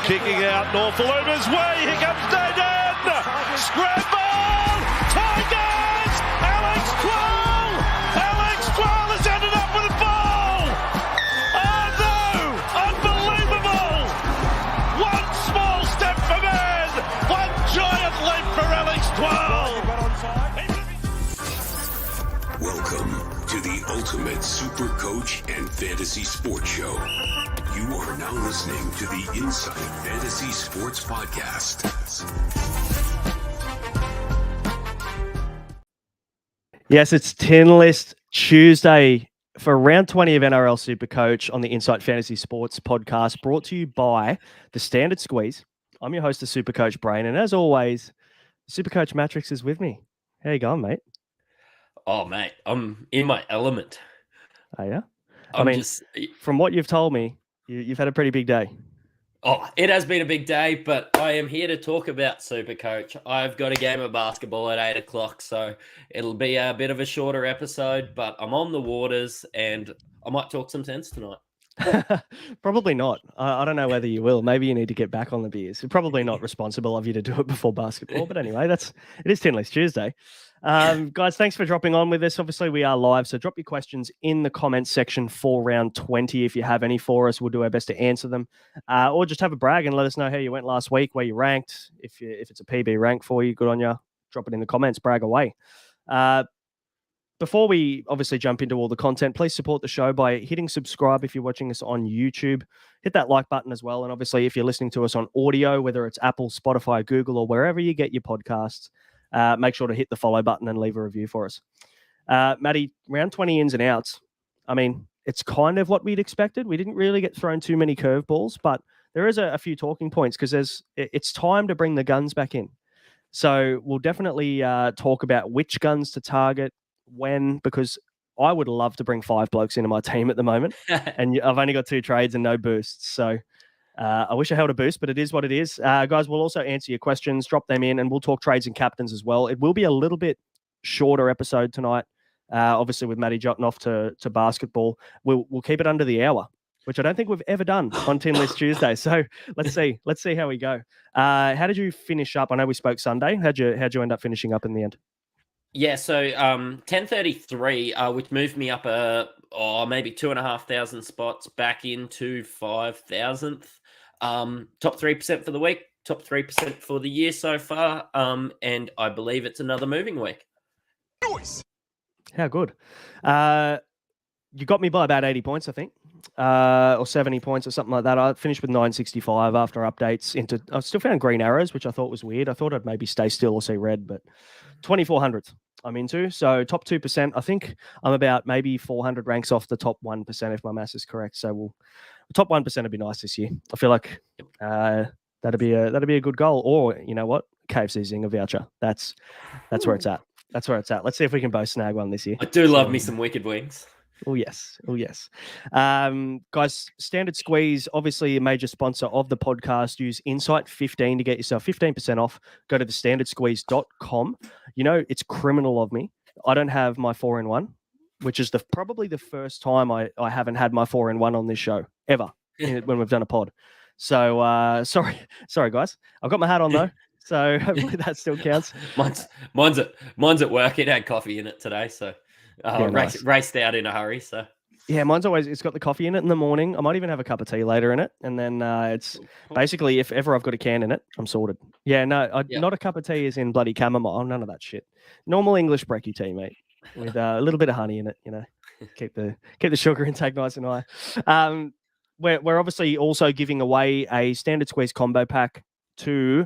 Kicking out Norfolina's way. Here comes Naden. Scramble. Tigers. Alex Twal. Alex Twal has ended up with a ball. Oh no. Unbelievable. One small step for man. One giant leap for Alex Twal. Welcome to the ultimate super coach and fantasy sports show. You are now listening to the Inside Fantasy Sports Podcast. Yes, it's TinList Tuesday for round 20 of NRL SuperCoach on the Inside Fantasy Sports Podcast, brought to you by the Standard Squeeze. I'm your host, the SuperCoach Brain, and as always, SuperCoach Mattrix is with me. How you going, mate? Oh, mate, I'm in my element. Oh, yeah? From what you've told me, you've had a pretty big day. Oh, it has been a big day, but I am here to talk about SuperCoach. I've got a game of basketball at 8 o'clock, so it'll be a bit of a shorter episode, but I'm on the waters and I might talk some sense tonight. Probably not. I don't know whether you will. Maybe you need to get back on the beers. It's probably not responsible of you to do it before basketball, but anyway, it is TinList Tuesday. Guys, thanks for dropping on with us. Obviously, we are live, so drop your questions in the comments section for round 20. If you have any for us, we'll do our best to answer them. Or just have a brag and let us know how you went last week, where you ranked. If it's a PB rank for you, good on you. Drop it in the comments, brag away. Before we obviously jump into all the content, please support the show by hitting subscribe if you're watching us on YouTube. Hit that like button as well. And obviously, if you're listening to us on audio, whether it's Apple, Spotify, Google, or wherever you get your podcasts, make sure to hit the follow button and leave a review for us. Matty, round 20 ins and outs. I mean, it's kind of what we'd expected. We didn't really get thrown too many curveballs, but there is a few talking points because it's time to bring the guns back in. So we'll definitely talk about which guns to target, when, because I would love to bring 5 blokes into my team at the moment, and I've only got 2 trades and no boosts. So I wish I held a boost, but it is what it is. Guys, we'll also answer your questions, drop them in, and we'll talk trades and captains as well. It will be a little bit shorter episode tonight, obviously with Matty jotting off to basketball. We'll keep it under the hour, which I don't think we've ever done on TinList Tuesday. So let's see how we go. How did you finish up? I know we spoke Sunday. How'd you end up finishing up in the end? Yeah, so 1033, which moved me up maybe 2,500 spots back into 5,000th. Top 3% for the week, top 3% for the year so far, and I believe it's another moving week. Nice. How good. You got me by about 80 points, I think, or 70 points or something like that. I finished with 965 after updates. I still found green arrows, which I thought was weird. I thought I'd maybe stay still or see red, but 2,400 I'm into. So top 2%. I think I'm about maybe 400 ranks off the top 1% if my maths is correct. So top 1% would be nice this year. I feel like that'd be a good goal. Or you know what, KFC Zinger voucher. That's where it's at. That's where it's at. Let's see if we can both snag one this year. I do love me some Wicked Wings. Oh, yes. Guys, Standard Squeeze, obviously a major sponsor of the podcast. Use Insight15 to get yourself 15% off. Go to thestandardsqueeze.com. You know, it's criminal of me. I don't have my 4-in-1, which is probably the first time I haven't had my 4-in-1 on this show, ever, when we've done a pod. So, sorry, guys. I've got my hat on, though. So hopefully that still counts. Mine's at work. It had coffee in it today, so... nice. Raced out in a hurry. So yeah, it's got the coffee in it in the morning. I might even have a cup of tea later in it, and then it's basically if ever I've got a can in it, I'm sorted. Yeah, no, not a cup of tea is in bloody chamomile. None of that shit. Normal English brekkie tea, mate, with a little bit of honey in it. You know, keep the sugar intake nice and high. We're obviously also giving away a Standard Squeeze combo pack to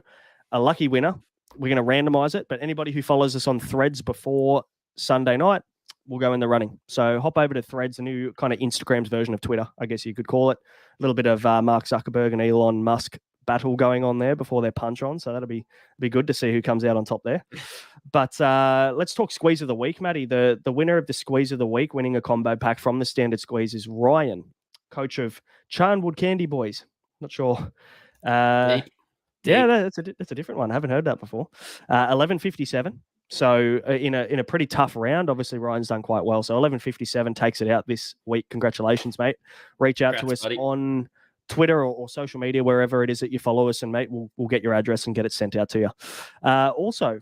a lucky winner. We're going to randomize it, but anybody who follows us on Threads before Sunday night will go in the running. So hop over to Threads, a new kind of Instagram's version of Twitter, I guess you could call it. A little bit of Mark Zuckerberg and Elon Musk battle going on there before their punch on. So that'll be good to see who comes out on top there. But let's talk Squeeze of the Week, Matty. The winner of the Squeeze of the Week, winning a combo pack from the Standard Squeeze, is Ryan, coach of Charnwood Candy Boys. Not sure. Yeah, that's a different one. I haven't heard that before. 1157. So in a pretty tough round, obviously Ryan's done quite well. So 1157 takes it out this week. Congratulations, mate. Reach out to us buddy. on Twitter or social media, wherever it is that you follow us, and mate, we'll get your address and get it sent out to you. Also,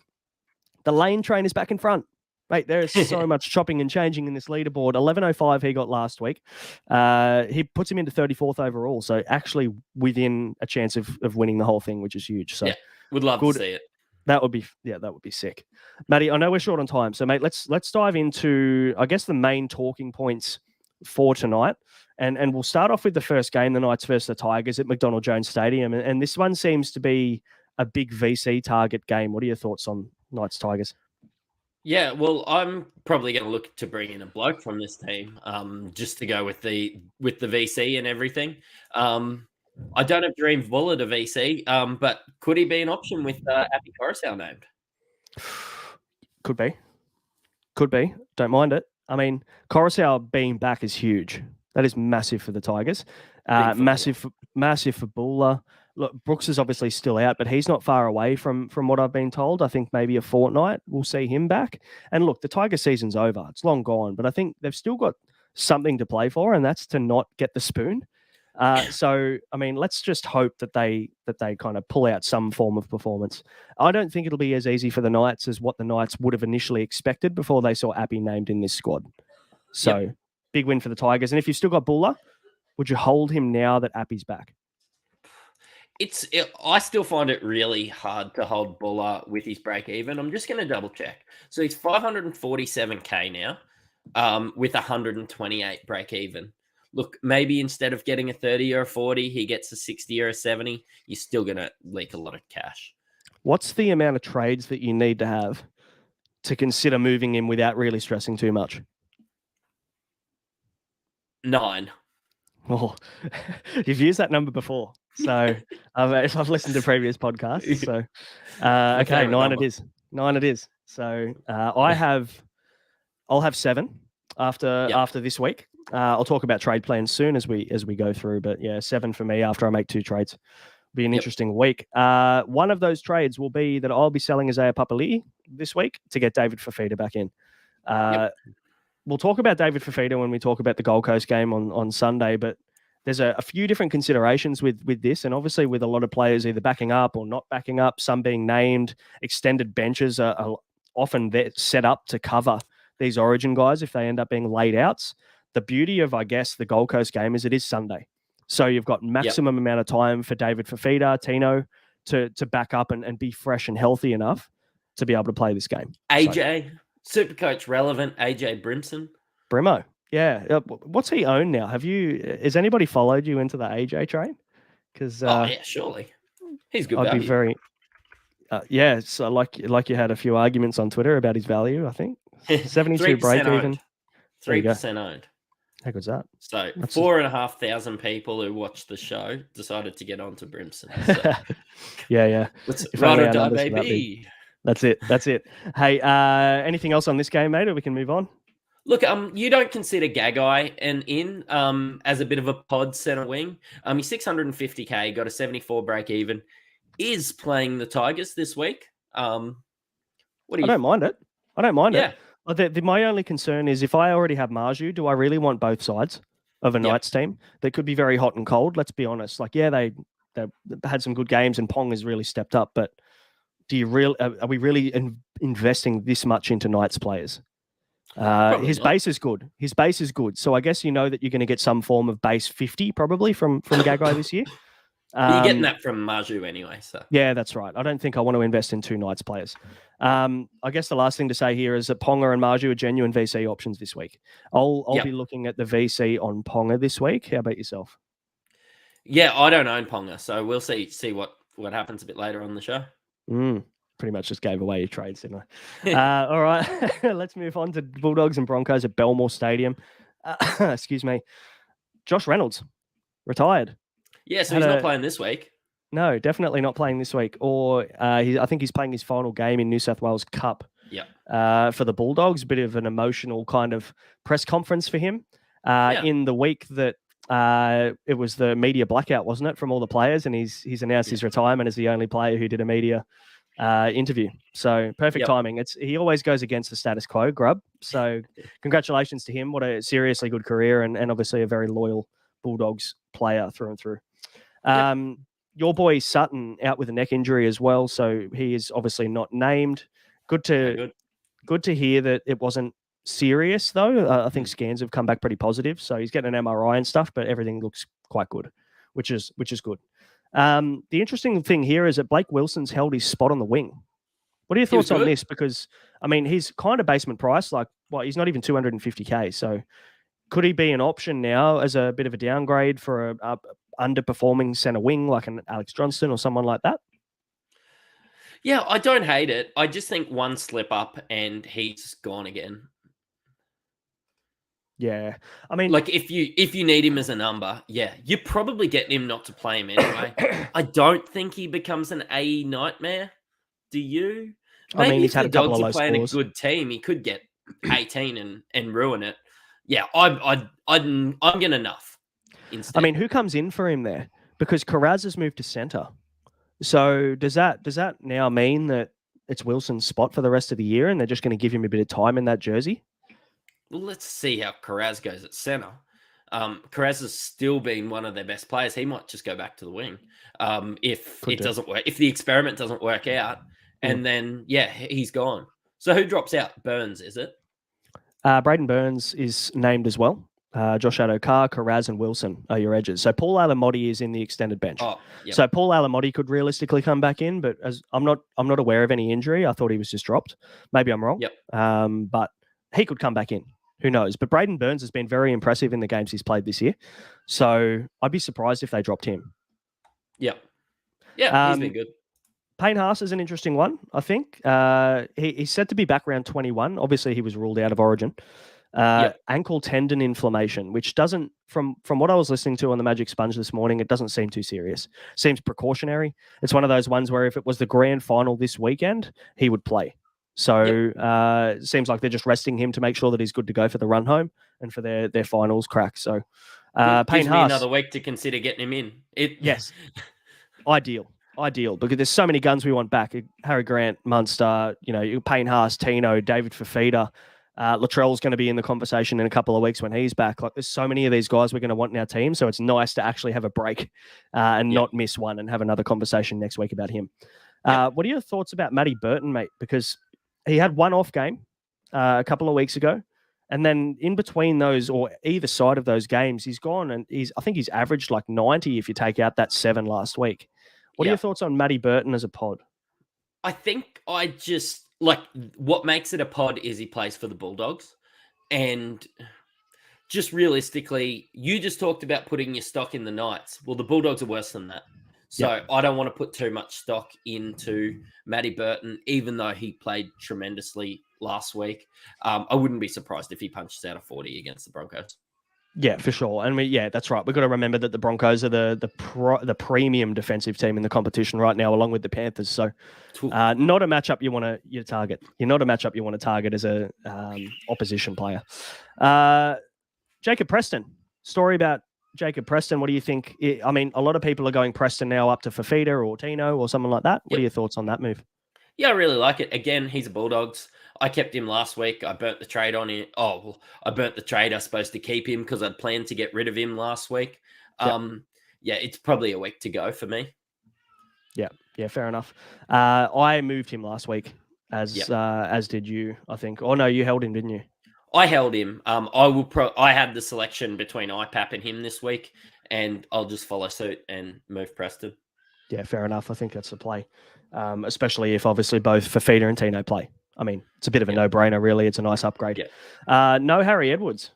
the lane train is back in front. Mate, there is so much chopping and changing in this leaderboard. 11.05 he got last week. He puts him into 34th overall, so actually within a chance of winning the whole thing, which is huge. So would love to see it. That would be sick. Matty, I know we're short on time, so mate, let's dive into, I guess, the main talking points for tonight. And we'll start off with the first game, the Knights versus the Tigers at McDonald Jones Stadium. And this one seems to be a big VC target game. What are your thoughts on Knights Tigers? Yeah, well, I'm probably going to look to bring in a bloke from this team, just to go with the VC and everything. I don't have Dream Bull at a VC, but could he be an option with Appy Coruscant named? Could be. Don't mind it. I mean, Coruscant being back is huge. That is massive for the Tigers. Massive for Buller. Look, Brooks is obviously still out, but he's not far away from what I've been told. I think maybe a fortnight we'll see him back. And look, the Tiger season's over. It's long gone, but I think they've still got something to play for, and that's to not get the spoon. So, I mean, let's just hope that they kind of pull out some form of performance. I don't think it'll be as easy for the Knights as what the Knights would have initially expected before they saw Appy named in this squad. So, big win for the Tigers. And if you've still got Buller, would you hold him now that Appy's back? I still find it really hard to hold Buller with his break even. I'm just going to double check. So he's 547k now, with 128 break even. Look, maybe instead of getting a 30 or a 40, he gets a 60 or a 70. You're still going to leak a lot of cash. What's the amount of trades that you need to have to consider moving him without really stressing too much? 9. Oh, you've used that number before. So I've listened to previous podcasts. So, okay, 9 it is. 9 it is. So I'll have 7 after this week. I'll talk about trade plans soon as we go through. But yeah, 7 for me after I make 2 trades. Be an interesting week. One of those trades will be that I'll be selling Isaiah Papali'i this week to get David Fifita back in. We'll talk about David Fifita when we talk about the Gold Coast game on Sunday, but there's a few different considerations with this, and obviously with a lot of players either backing up or not backing up, some being named, extended benches are often set up to cover these Origin guys if they end up being laid outs. The beauty of, I guess, the Gold Coast game is it is Sunday. So you've got maximum amount of time for David Fifita, Tino, to back up and be fresh and healthy enough to be able to play this game. AJ, SuperCoach relevant, AJ Brimson. Brimo, yeah. What's he own now? Has anybody followed you into the AJ train? Because surely. He's good I'd value. be very... so like you had a few arguments on Twitter about his value, I think. 72 break even. 3% owned. How good's that? So 4,500 people who watched the show decided to get onto Brimson. So. yeah. Ride or die, baby. That's it. Hey, anything else on this game, mate, or we can move on? Look, you don't consider Gagai as a bit of a pod center wing. He's 650k, got a 74 break even. Is playing the Tigers this week. I don't mind it. it. My only concern is if I already have Marju, do I really want both sides of a Knights team? They could be very hot and cold. Let's be honest. They had some good games and Pong has really stepped up. But are we really investing this much into Knights players? His base is good. So I guess you know that you're going to get some form of base 50 probably from Gagai this year. You're getting that from Marju anyway. So yeah, that's right. I don't think I want to invest in 2 Knights players. I guess the last thing to say here is that Ponga and Marju are genuine VC options this week. I'll be looking at the VC on Ponga this week. How about yourself? Yeah, I don't own Ponga, so we'll see what happens a bit later on the show. Pretty much just gave away your trades, didn't I? All right, let's move on to Bulldogs and Broncos at Belmore Stadium. Excuse me. Josh Reynolds, retired. Yeah, so he's not playing this week. No, definitely not playing this week. Or I think he's playing his final game in New South Wales Cup for the Bulldogs. A bit of an emotional kind of press conference for him in the week that it was the media blackout, wasn't it, from all the players? And he's announced his retirement as the only player who did a media interview. So perfect timing. He always goes against the status quo, Grub. So congratulations to him. What a seriously good career and obviously a very loyal Bulldogs player through and through. Your boy Sutton out with a neck injury as well, so he is obviously not named. Good to hear that it wasn't serious though. I think scans have come back pretty positive, so he's getting an MRI and stuff, but everything looks quite good, which is good. The interesting thing here is that Blake Wilson's held his spot on the wing. What are your thoughts on this? Because I mean, he's kind of basement price, like he's not even 250k, so could he be an option now as a bit of a downgrade for a underperforming centre wing like an Alex Johnston or someone like that? Yeah, I don't hate it. I just think one slip up and he's gone again. Yeah, I mean, like if you need him as a number, yeah, you're probably getting him not to play him anyway. I don't think he becomes an AE nightmare. Do you? Maybe I mean, he's had a couple of low playing scores. a good team, he could get 18 and ruin it. Yeah, I'm gonna nuff instead. I mean, who comes in for him there? Because Carraz has moved to centre. So does that now mean that it's Wilson's spot for the rest of the year, and they're just going to give him a bit of time in that jersey? Well, let's see how Carraz goes at centre. Carraz has still been one of their best players. He might just go back to the wing if doesn't work, if the experiment doesn't work out, and then he's gone. So who drops out? Burns, is it? Braden Burns is named as well. Josh Adokar, Carraz, and Wilson are your edges. So Paul Alamotti is in the extended bench. Oh, yep. So Paul Alamotti could realistically come back in, but as I'm not aware of any injury. I thought he was just dropped. Maybe I'm wrong. Yep. But he could come back in. Who knows? But Braden Burns has been very impressive in the games he's played this year. So I'd be surprised if they dropped him. Yep. Yeah, he's been good. Payne Haas is an interesting one, I think. He's said to be back around 21. Obviously, he was ruled out of Origin. Ankle tendon inflammation, which doesn't, from what I was listening to on the Magic Sponge this morning, it doesn't seem too serious. Seems precautionary. It's one of those ones where if it was the grand final this weekend, he would play. So it seems like they're just resting him to make sure that he's good to go for the run home and for their finals crack. So Payne Haas, another week to consider getting him in. Yes, ideal, because there's so many guns we want back. Harry Grant, Munster, Payne Haas, Tino, David Fafita. Latrell's going to be in the conversation in a couple of weeks when he's back. Like, there's so many of these guys we're going to want in our team, so it's nice to actually have a break and not miss one and have another conversation next week about him. What are your thoughts about Matty Burton, mate? Because he had one off game a couple of weeks ago, and then in between those or either side of those games, he's gone and I think he's averaged like 90 if you take out that 7 last week. What are your thoughts on Matty Burton as a pod? I think I just what makes it a pod is he plays for the Bulldogs, and just realistically, you just talked about putting your stock in the Knights. Well, the Bulldogs are worse than that. So I don't want to put too much stock into Matty Burton, even though he played tremendously last week. I wouldn't be surprised if he punches out a 40 against the Broncos. Yeah, for sure. And that's right. We've got to remember that the Broncos are the premium defensive team in the competition right now, along with the Panthers. So not a matchup you want to target. You're not a matchup you want to target as a opposition player. Jacob Preston. Story about Jacob Preston. What do you think? I mean, a lot of people are going Preston now up to Fafita or Tino or someone like that. What are your thoughts on that move? Yeah, I really like it. Again, he's a Bulldogs. I kept him last week. I burnt the trade on him. Oh, well, I burnt the trade. I was supposed to keep him because I'd planned to get rid of him last week. It's probably a week to go for me. Yeah, fair enough. I moved him last week, as did you, I think. Oh no, you held him, didn't you? I held him. I had the selection between IPAP and him this week, and I'll just follow suit and move Preston. Yeah, fair enough. I think that's the play, especially if obviously both Fafita and Tino play. I mean, it's a bit of a no-brainer, really. It's a nice upgrade. Yeah. No Harry Edwards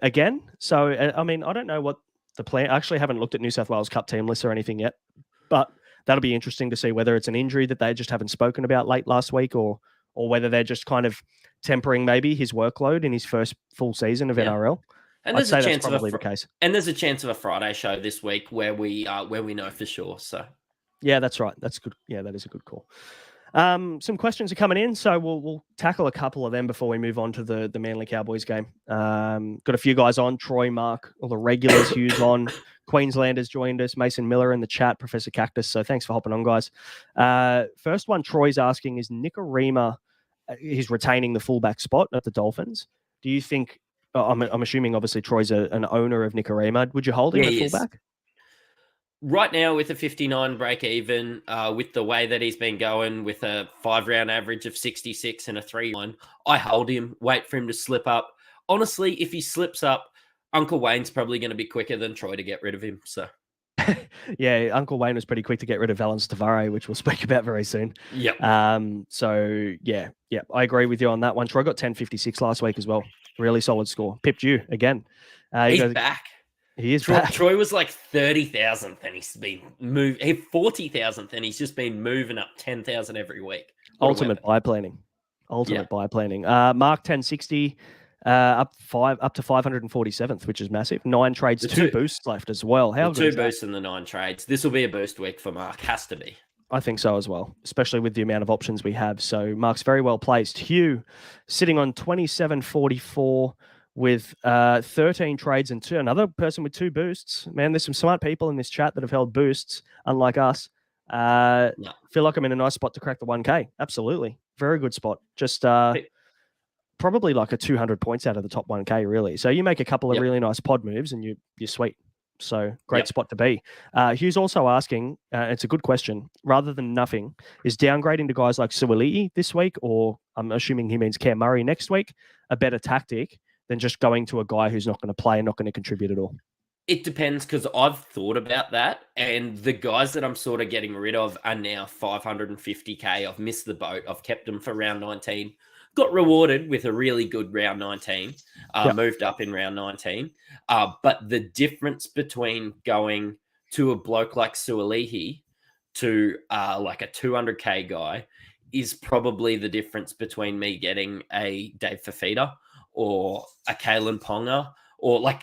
again. So, I mean, I don't know what the plan. I actually haven't looked at New South Wales Cup team lists or anything yet, but that'll be interesting to see whether it's an injury that they just haven't spoken about late last week or whether they're just kind of tempering maybe his workload in his first full season of NRL. And there's a chance of the case. And there's a chance of a Friday show this week where we know for sure. So yeah, that's right. That's good. Yeah, that is a good call. Some questions are coming in, so we'll tackle a couple of them before we move on to the Manly Cowboys game. Got a few guys on. Troy, Mark, all the regulars. Hughes on. Queenslanders joined us. Mason Miller in the chat. Professor Cactus. So thanks for hopping on, guys. First one, Troy's asking: is Nikorima? He's retaining the fullback spot at the Dolphins. Do you think? I'm assuming obviously Troy's an owner of Nikorima. Would you hold him at fullback? Right now, with a 59 break even, with the way that he's been going, with a 5-round average of 66 and a 3-1, I hold him, wait for him to slip up. Honestly, if he slips up, Uncle Wayne's probably going to be quicker than Troy to get rid of him. So, yeah, Uncle Wayne was pretty quick to get rid of Valence Tavare, which we'll speak about very soon. yep. So yeah, I agree with you on that one. Troy got 10.56 last week as well. Really solid score. Pipped you again. He's back. He is Troy, back. Troy was like 30,000th and he's been moved. 40,000th and he's just been moving up 10,000 every week. Ultimate buy planning. Buy planning. Mark 1060 up to 547th, which is massive. 9 trades, 2 boosts left as well. How good 2 boosts in the 9 trades. This will be a boost week for Mark. Has to be. I think so as well, especially with the amount of options we have. So Mark's very well placed. Hugh sitting on 2744 with 13 trades and 2. Another person with 2 boosts. Man, there's some smart people in this chat that have held boosts, unlike us. Feel like I'm in a nice spot to crack the 1K. Absolutely. Very good spot. Just probably like a 200 points out of the top 1K, really. So you make a couple of really nice pod moves and you're sweet. So great spot to be. Hugh's also asking, it's a good question, rather than nothing, is downgrading to guys like Suoli'i this week, or I'm assuming he means Cam Murray next week, a better tactic than just going to a guy who's not going to play and not going to contribute at all? It depends, because I've thought about that, and the guys that I'm sort of getting rid of are now 550k. I've missed the boat. I've kept them for round 19. Got rewarded with a really good round 19, moved up in round 19. But the difference between going to a bloke like Suoli'i to like a 200k guy is probably the difference between me getting a Dave Fafita or a Kalen Ponga, or like,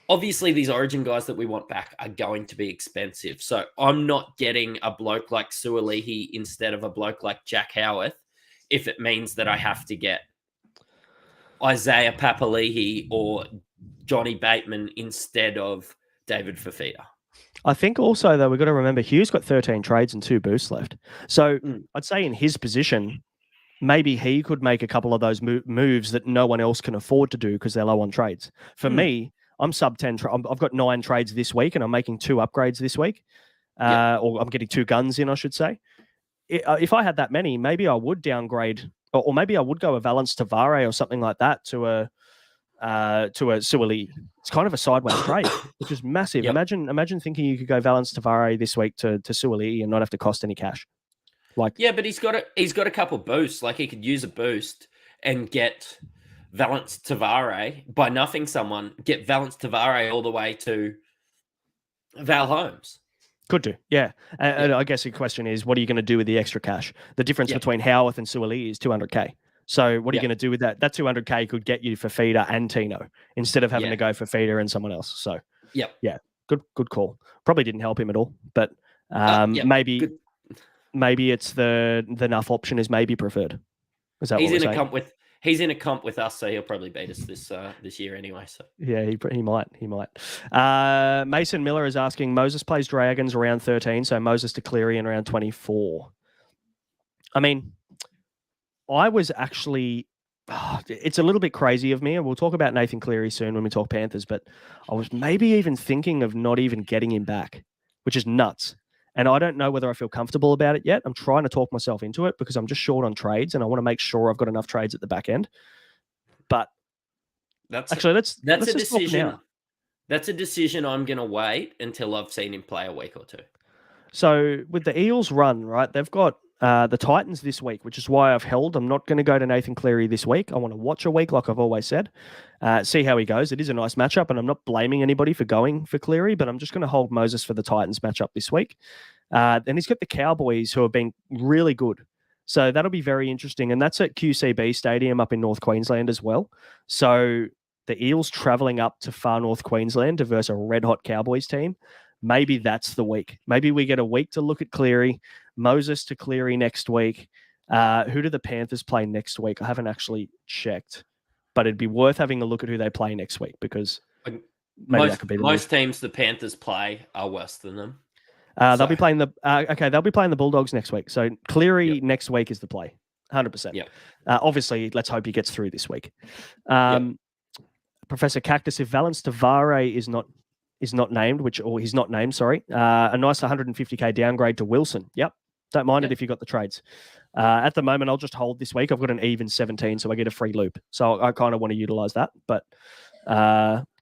obviously these Origin guys that we want back are going to be expensive. So I'm not getting a bloke like Suoli'i instead of a bloke like Jack Howarth if it means that I have to get Isaiah Papali'i or Johnny Bateman instead of David Fafita. I think also, though, we've got to remember Hugh's got 13 trades and 2 boosts left. So I'd say in his position, maybe he could make a couple of those moves that no one else can afford to do because they're low on trades. For me, I'm sub 10. I've got 9 trades this week and I'm making 2 upgrades this week. Or I'm getting 2 guns in, I should say. If I had that many, maybe I would downgrade, or maybe I would go a Valence Tavare or something like that to a Suoli'i. It's kind of a sideways trade, which is massive. Imagine thinking you could go Valence Tavare this week to Suoli'i and not have to cost any cash. But he's got a couple boosts. Like, he could use a boost and get Valence Tavare by nothing someone. Get Valence Tavare all the way to Val Holmes. Could do, yeah. And I guess the question is, what are you going to do with the extra cash? The difference between Howarth and Suoli'i is 200k. So what are you going to do with that? That 200k could get you Fafita and Tino instead of having to go Fafita and someone else. So good call. Probably didn't help him at all, but maybe it's the nuff option is maybe preferred. Is that he's in a comp with? He's in a comp with us, so he'll probably beat us this year anyway. So yeah, he might. Mason Miller is asking, Moses plays Dragons around 13, so Moses to Cleary in around 24. I mean, I was actually, it's a little bit crazy of me, and we'll talk about Nathan Cleary soon when we talk Panthers, but I was maybe even thinking of not even getting him back, which is nuts. And I don't know whether I feel comfortable about it yet. I'm trying to talk myself into it because I'm just short on trades and I want to make sure I've got enough trades at the back end. But let's a decision. That's a decision I'm going to wait until I've seen him play a week or 2. So with the Eels run, right, they've got the Titans this week, which is why I've held. I'm not going to go to Nathan Cleary this week. I want to watch a week like I've always said, see how he goes. It is a nice matchup, and I'm not blaming anybody for going for Cleary, but I'm just going to hold Moses for the Titans matchup this week. Then he's got the Cowboys, who have been really good. So that'll be very interesting, and that's at QCB Stadium up in North Queensland as well. So the Eels travelling up to far North Queensland to versus a red-hot Cowboys team. Maybe that's the week. Maybe we get a week to look at Cleary, Moses to Cleary next week. Who do the Panthers play next week? I haven't actually checked, but it'd be worth having a look at who they play next week because most teams the Panthers play are worse than them. They'll be playing the Bulldogs next week. So Cleary next week is the play, 100%. Yep. Obviously, let's hope he gets through this week. Professor Cactus, if Valence Tavare is not is not named, he's not named, sorry. A nice 150k downgrade to Wilson. Yep. Don't mind it if you got the trades. At the moment, I'll just hold this week. I've got an even 17, so I get a free loop. So I kind of want to utilize that. But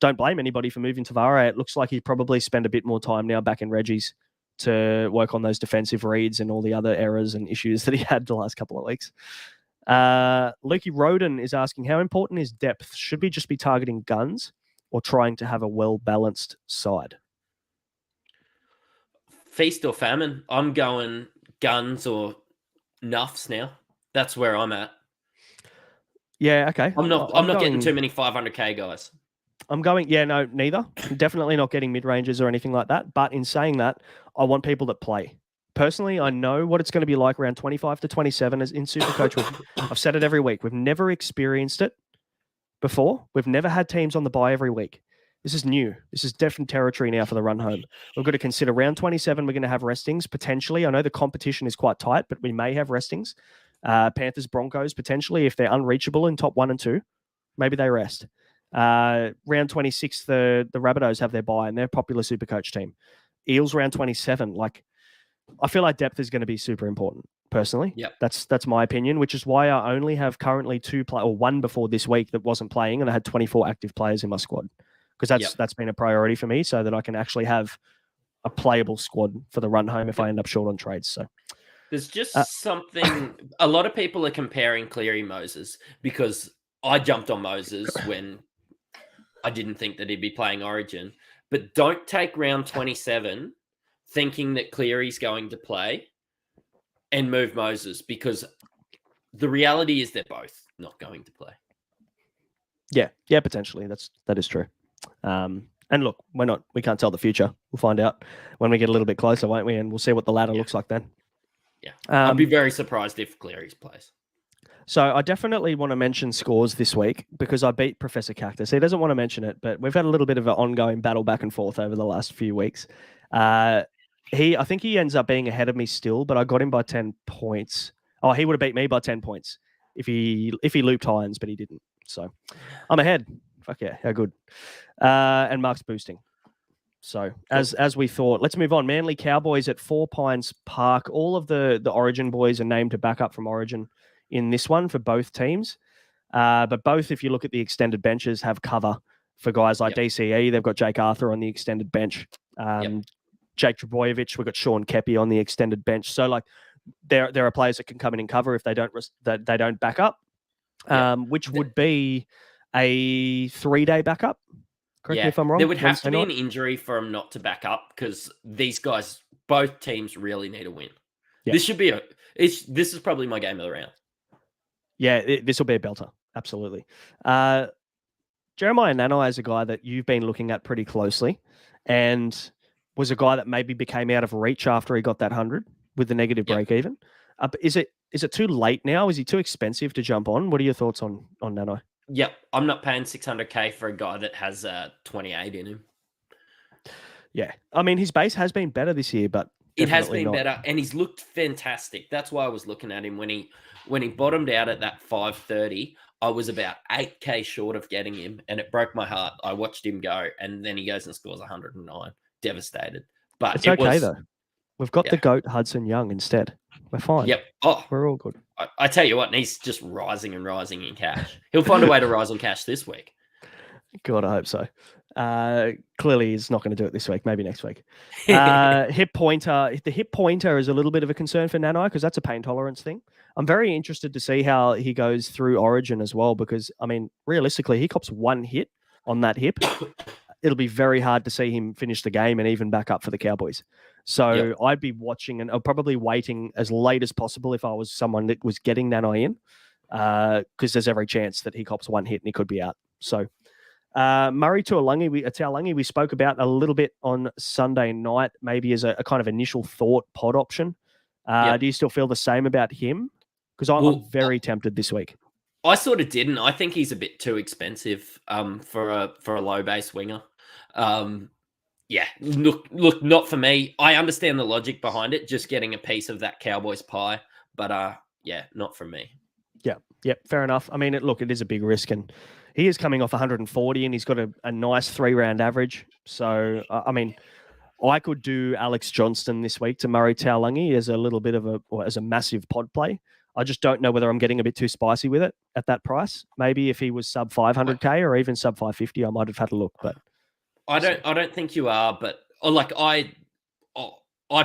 don't blame anybody for moving Tavare. It looks like he probably spent a bit more time now back in Reggie's to work on those defensive reads and all the other errors and issues that he had the last couple of weeks. Lukey Roden is asking, how important is depth? Should we just be targeting guns or trying to have a well-balanced side? Feast or famine. I'm going guns or nuffs now. That's where I'm at. Yeah, okay. I'm not getting too many 500k guys. I'm going, neither. Definitely not getting mid-ranges or anything like that. But in saying that, I want people that play. Personally, I know what it's going to be like around 25 to 27 as in SuperCoach. I've said it every week. We've never experienced it before. We've never had teams on the bye every week. This is new. This is different territory now for the run home. We've got to consider round 27, we're going to have restings potentially. I know the competition is quite tight, but we may have restings. Panthers, Broncos, potentially, if they're unreachable in top 1 and 2, maybe they rest. Round 26, the Rabbitohs have their bye and they're a popular SuperCoach team. Eels round 27. I feel like depth is going to be super important, personally. Yep. That's my opinion, which is why I only have currently one before this week that wasn't playing, and I had 24 active players in my squad. Because that's been a priority for me, so that I can actually have a playable squad for the run home if I end up short on trades. So there's just something. A lot of people are comparing Cleary Moses because I jumped on Moses when I didn't think that he'd be playing Origin. But don't take round 27 thinking that Cleary's going to play and move Moses, because the reality is they're both not going to play. Yeah, potentially. That is true. And look, we can't tell the future. We'll find out when we get a little bit closer, won't we? And we'll see what the ladder looks like then. Yeah. I'd be very surprised if Cleary's plays. So I definitely want to mention scores this week because I beat Professor Cactus. He doesn't want to mention it, but we've had a little bit of an ongoing battle back and forth over the last few weeks. I think he ends up being ahead of me still, but I got him by 10 points. Oh, he would have beat me by 10 points if he looped Hines, but he didn't. So I'm ahead. Fuck yeah, how good. And Mark's boosting. So as we thought, let's move on. Manly Cowboys at 4 Pines Park. All of the Origin boys are named to back up from Origin in this one for both teams. But both, if you look at the extended benches, have cover for guys like DCE. They've got Jake Arthur on the extended bench. Jake Trebojevic, we've got Sean Kepi on the extended bench. So there are players that can come in and cover if they don't back up, which would be a 3-day backup. Correct me if I'm wrong. There would have to be an injury for him not to back up because these guys, both teams, really need a win. Yeah. This should be this is probably my game of the round. Yeah, this will be a belter. Absolutely. Jeremiah Nanai is a guy that you've been looking at pretty closely, and was a guy that maybe became out of reach after he got that 100 with the negative break even. Is it too late now? Is he too expensive to jump on? What are your thoughts on Nanai? Yep, I'm not paying 600k for a guy that has 28 in him. Yeah, I mean his base has been better this year, but it has been better, and he's looked fantastic. That's why I was looking at him when he bottomed out at that 530. I was about 8k short of getting him, and it broke my heart. I watched him go, and then he goes and scores 109. Devastated, but it's okay though. We've got the GOAT Hudson Young instead. We're fine. Yep. We're all good. I tell you what, and he's just rising and rising in cash. He'll find a way to rise in cash this week. God, I hope so. Clearly, he's not going to do it this week. Maybe next week. Hip pointer. The hip pointer is a little bit of a concern for Nanai because that's a pain tolerance thing. I'm very interested to see how he goes through Origin as well because, I mean, realistically, he cops one hit on that hip. It'll be very hard to see him finish the game and even back up for the Cowboys. So I'd be watching and probably waiting as late as possible if I was someone that was getting Nanai in because there's every chance that he cops one hit and he could be out. So Murray Taulagi, we spoke about a little bit on Sunday night, maybe as a kind of initial thought pod option. Do you still feel the same about him? Because I'm very tempted this week. I sort of didn't. I think he's a bit too expensive for a low base winger. Look, not for me. I understand the logic behind it, just getting a piece of that Cowboys pie, but not for me. Yeah, fair enough. I mean, it is a big risk, and he is coming off 140 and he's got a nice 3-round average. So, I mean, I could do Alex Johnston this week to Murray Taulagi as a little bit of as a massive pod play. I just don't know whether I'm getting a bit too spicy with it at that price. Maybe if he was sub 500k or even sub 550, I might have had a look. But I don't think you are. But I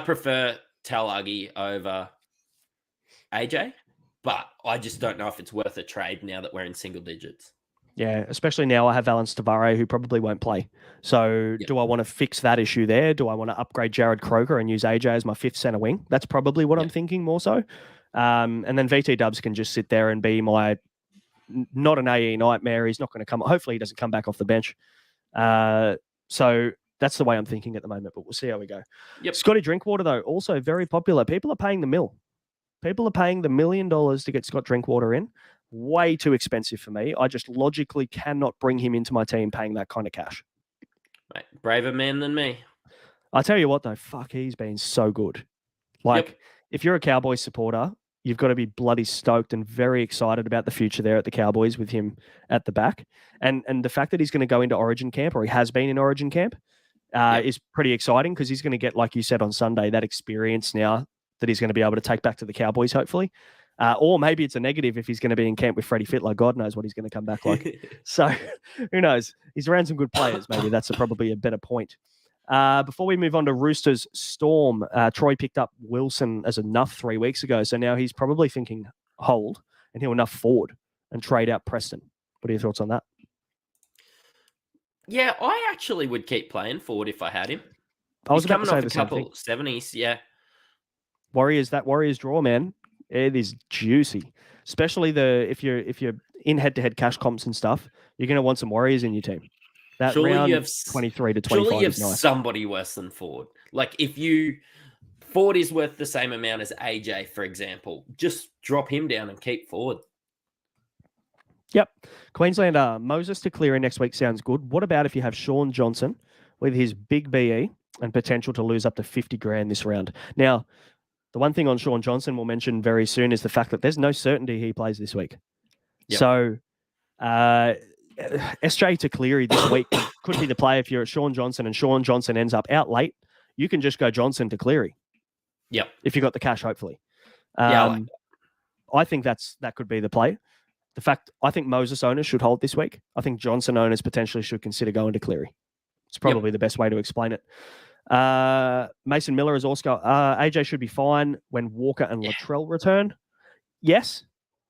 prefer Taulagi over AJ, but I just don't know if it's worth a trade now that we're in single digits. Yeah, especially now I have Valence Tavare, who probably won't play. So do I want to fix that issue there? Do I want to upgrade Jared Croker and use AJ as my 5th center wing? That's probably what I'm thinking more so. And then VT Dubs can just sit there and be my not an AE nightmare. He's not going to come. Hopefully he doesn't come back off the bench. So that's the way I'm thinking at the moment, but we'll see how we go. Yep. Scotty Drinkwater, though, also very popular. People are paying the mill. People are paying the $1 million to get Scott Drinkwater in. Way too expensive for me. I just logically cannot bring him into my team paying that kind of cash. Mate, braver man than me. I tell you what, though, fuck, he's been so good. Like, if you're a Cowboys supporter, you've got to be bloody stoked and very excited about the future there at the Cowboys with him at the back. And the fact that he's going to go into Origin camp, or he has been in Origin camp, is pretty exciting because he's going to get, like you said on Sunday, that experience now that he's going to be able to take back to the Cowboys, hopefully. Or maybe it's a negative if he's going to be in camp with Freddie Fittler. God knows what he's going to come back like. So who knows? He's around some good players. Maybe that's probably a better point. Before we move on to Roosters Storm, Troy picked up Wilson as a nuff 3 weeks ago. So now he's probably thinking hold and he'll nuff forward and trade out Preston. What are your thoughts on that? Yeah, I actually would keep playing forward if I had him. I was He's about coming to say off the a same couple thing. 70s, yeah. Warriors draw, man. It is juicy, especially if you're in head-to-head cash comps and stuff. You're going to want some Warriors in your team. That Surely round you have 23 to 25 surely you have is nice. somebody worse than Ford. Like if Ford is worth the same amount as AJ, for example, just drop him down and keep Ford. Yep. Queenslander, Moses to Cleary next week sounds good. What about if you have Sean Johnson with his big BE and potential to lose up to 50 grand this round? Now, the one thing on Sean Johnson we'll mention very soon is the fact that there's no certainty he plays this week. Yep. So SJ to Cleary this week could be the play if you're at Sean Johnson and Sean Johnson ends up out late. You can just go Johnson to Cleary. Yep. If you got the cash, hopefully. I think that could be the play. I think Moses owners should hold this week. I think Johnson owners potentially should consider going to Cleary. It's probably the best way to explain it. Mason Miller is also AJ should be fine when Walker and Latrell return. Yes,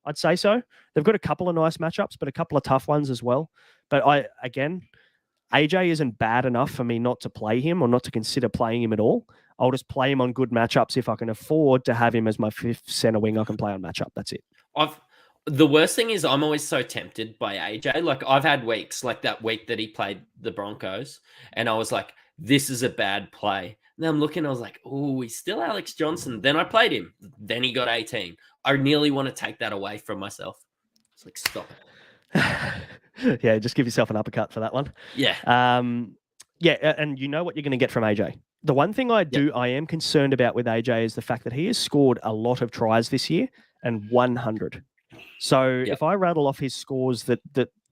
I'd say so. They've got a couple of nice matchups, but a couple of tough ones as well. But AJ isn't bad enough for me not to play him or not to consider playing him at all. I'll just play him on good matchups if I can afford to have him as my 5th center wing I can play on matchup. That's it. The worst thing is I'm always so tempted by AJ. Like I've had weeks like that week that he played the Broncos and I was like, this is a bad play. And then I'm looking, I was like, oh, he's still Alex Johnson. Then I played him. Then he got 18. I nearly want to take that away from myself. It's like, stop it. Yeah, just give yourself an uppercut for that one. Yeah. And you know what you're going to get from AJ. The one thing I am concerned about with AJ is the fact that he has scored a lot of tries this year and 100. So if I rattle off his scores the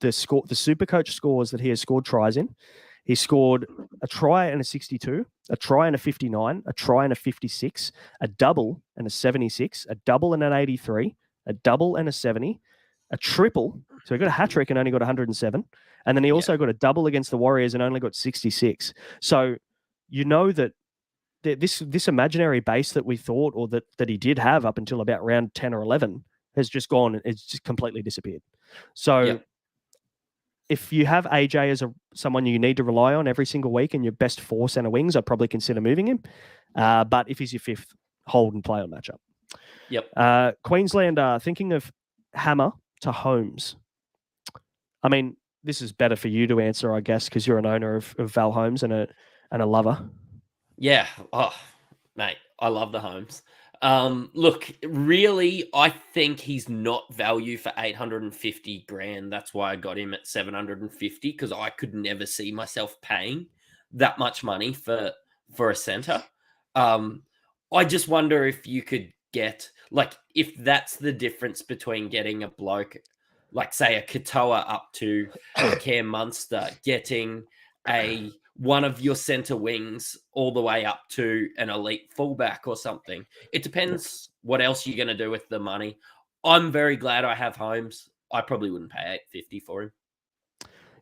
SuperCoach scores that he has scored tries in, he scored a try and a 62, a try and a 59, a try and a 56, a double and a 76, a double and an 83, a double and a 70, a triple. So he got a hat trick and only got 107. And then he also got a double against the Warriors and only got 66. So you know that this imaginary base that we thought or that he did have up until about round 10 or 11 has just gone. It's just completely disappeared. So if you have AJ as someone you need to rely on every single week in your best 4 center wings, I'd probably consider moving him. But if he's your 5th, hold and play on matchup. Yep. Queensland thinking of Hammer to Holmes. I mean, this is better for you to answer, I guess, because you're an owner of Val Holmes and a lover. Yeah. Oh, mate, I love the Holmes. Look, really, I think he's not value for 850 grand. That's why I got him at 750 because I could never see myself paying that much money for a center. I just wonder if you could get if that's the difference between getting a bloke like say a Katoa up to a Cam Munster, getting one of your center wings all the way up to an elite fullback or something. It depends what else you're going to do with the money. I'm very glad I have Holmes. I probably wouldn't pay $850 for him.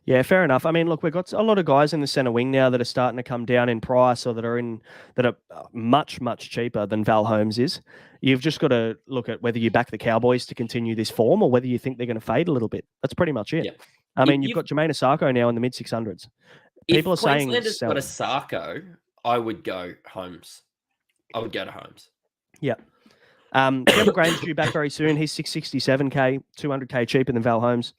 Yeah, fair enough. I mean, look, we've got a lot of guys in the centre wing now that are starting to come down in price, or that are much, much cheaper than Val Holmes is. You've just got to look at whether you back the Cowboys to continue this form or whether you think they're going to fade a little bit. That's pretty much it. Yep. I mean, you've got Jermaine Asako now in the mid-600s. People are saying Queensland's got Asako, I would go Holmes. I would go to Holmes. Yeah. Campbell Graham's due back very soon. He's 667K, 200K cheaper than Val Holmes.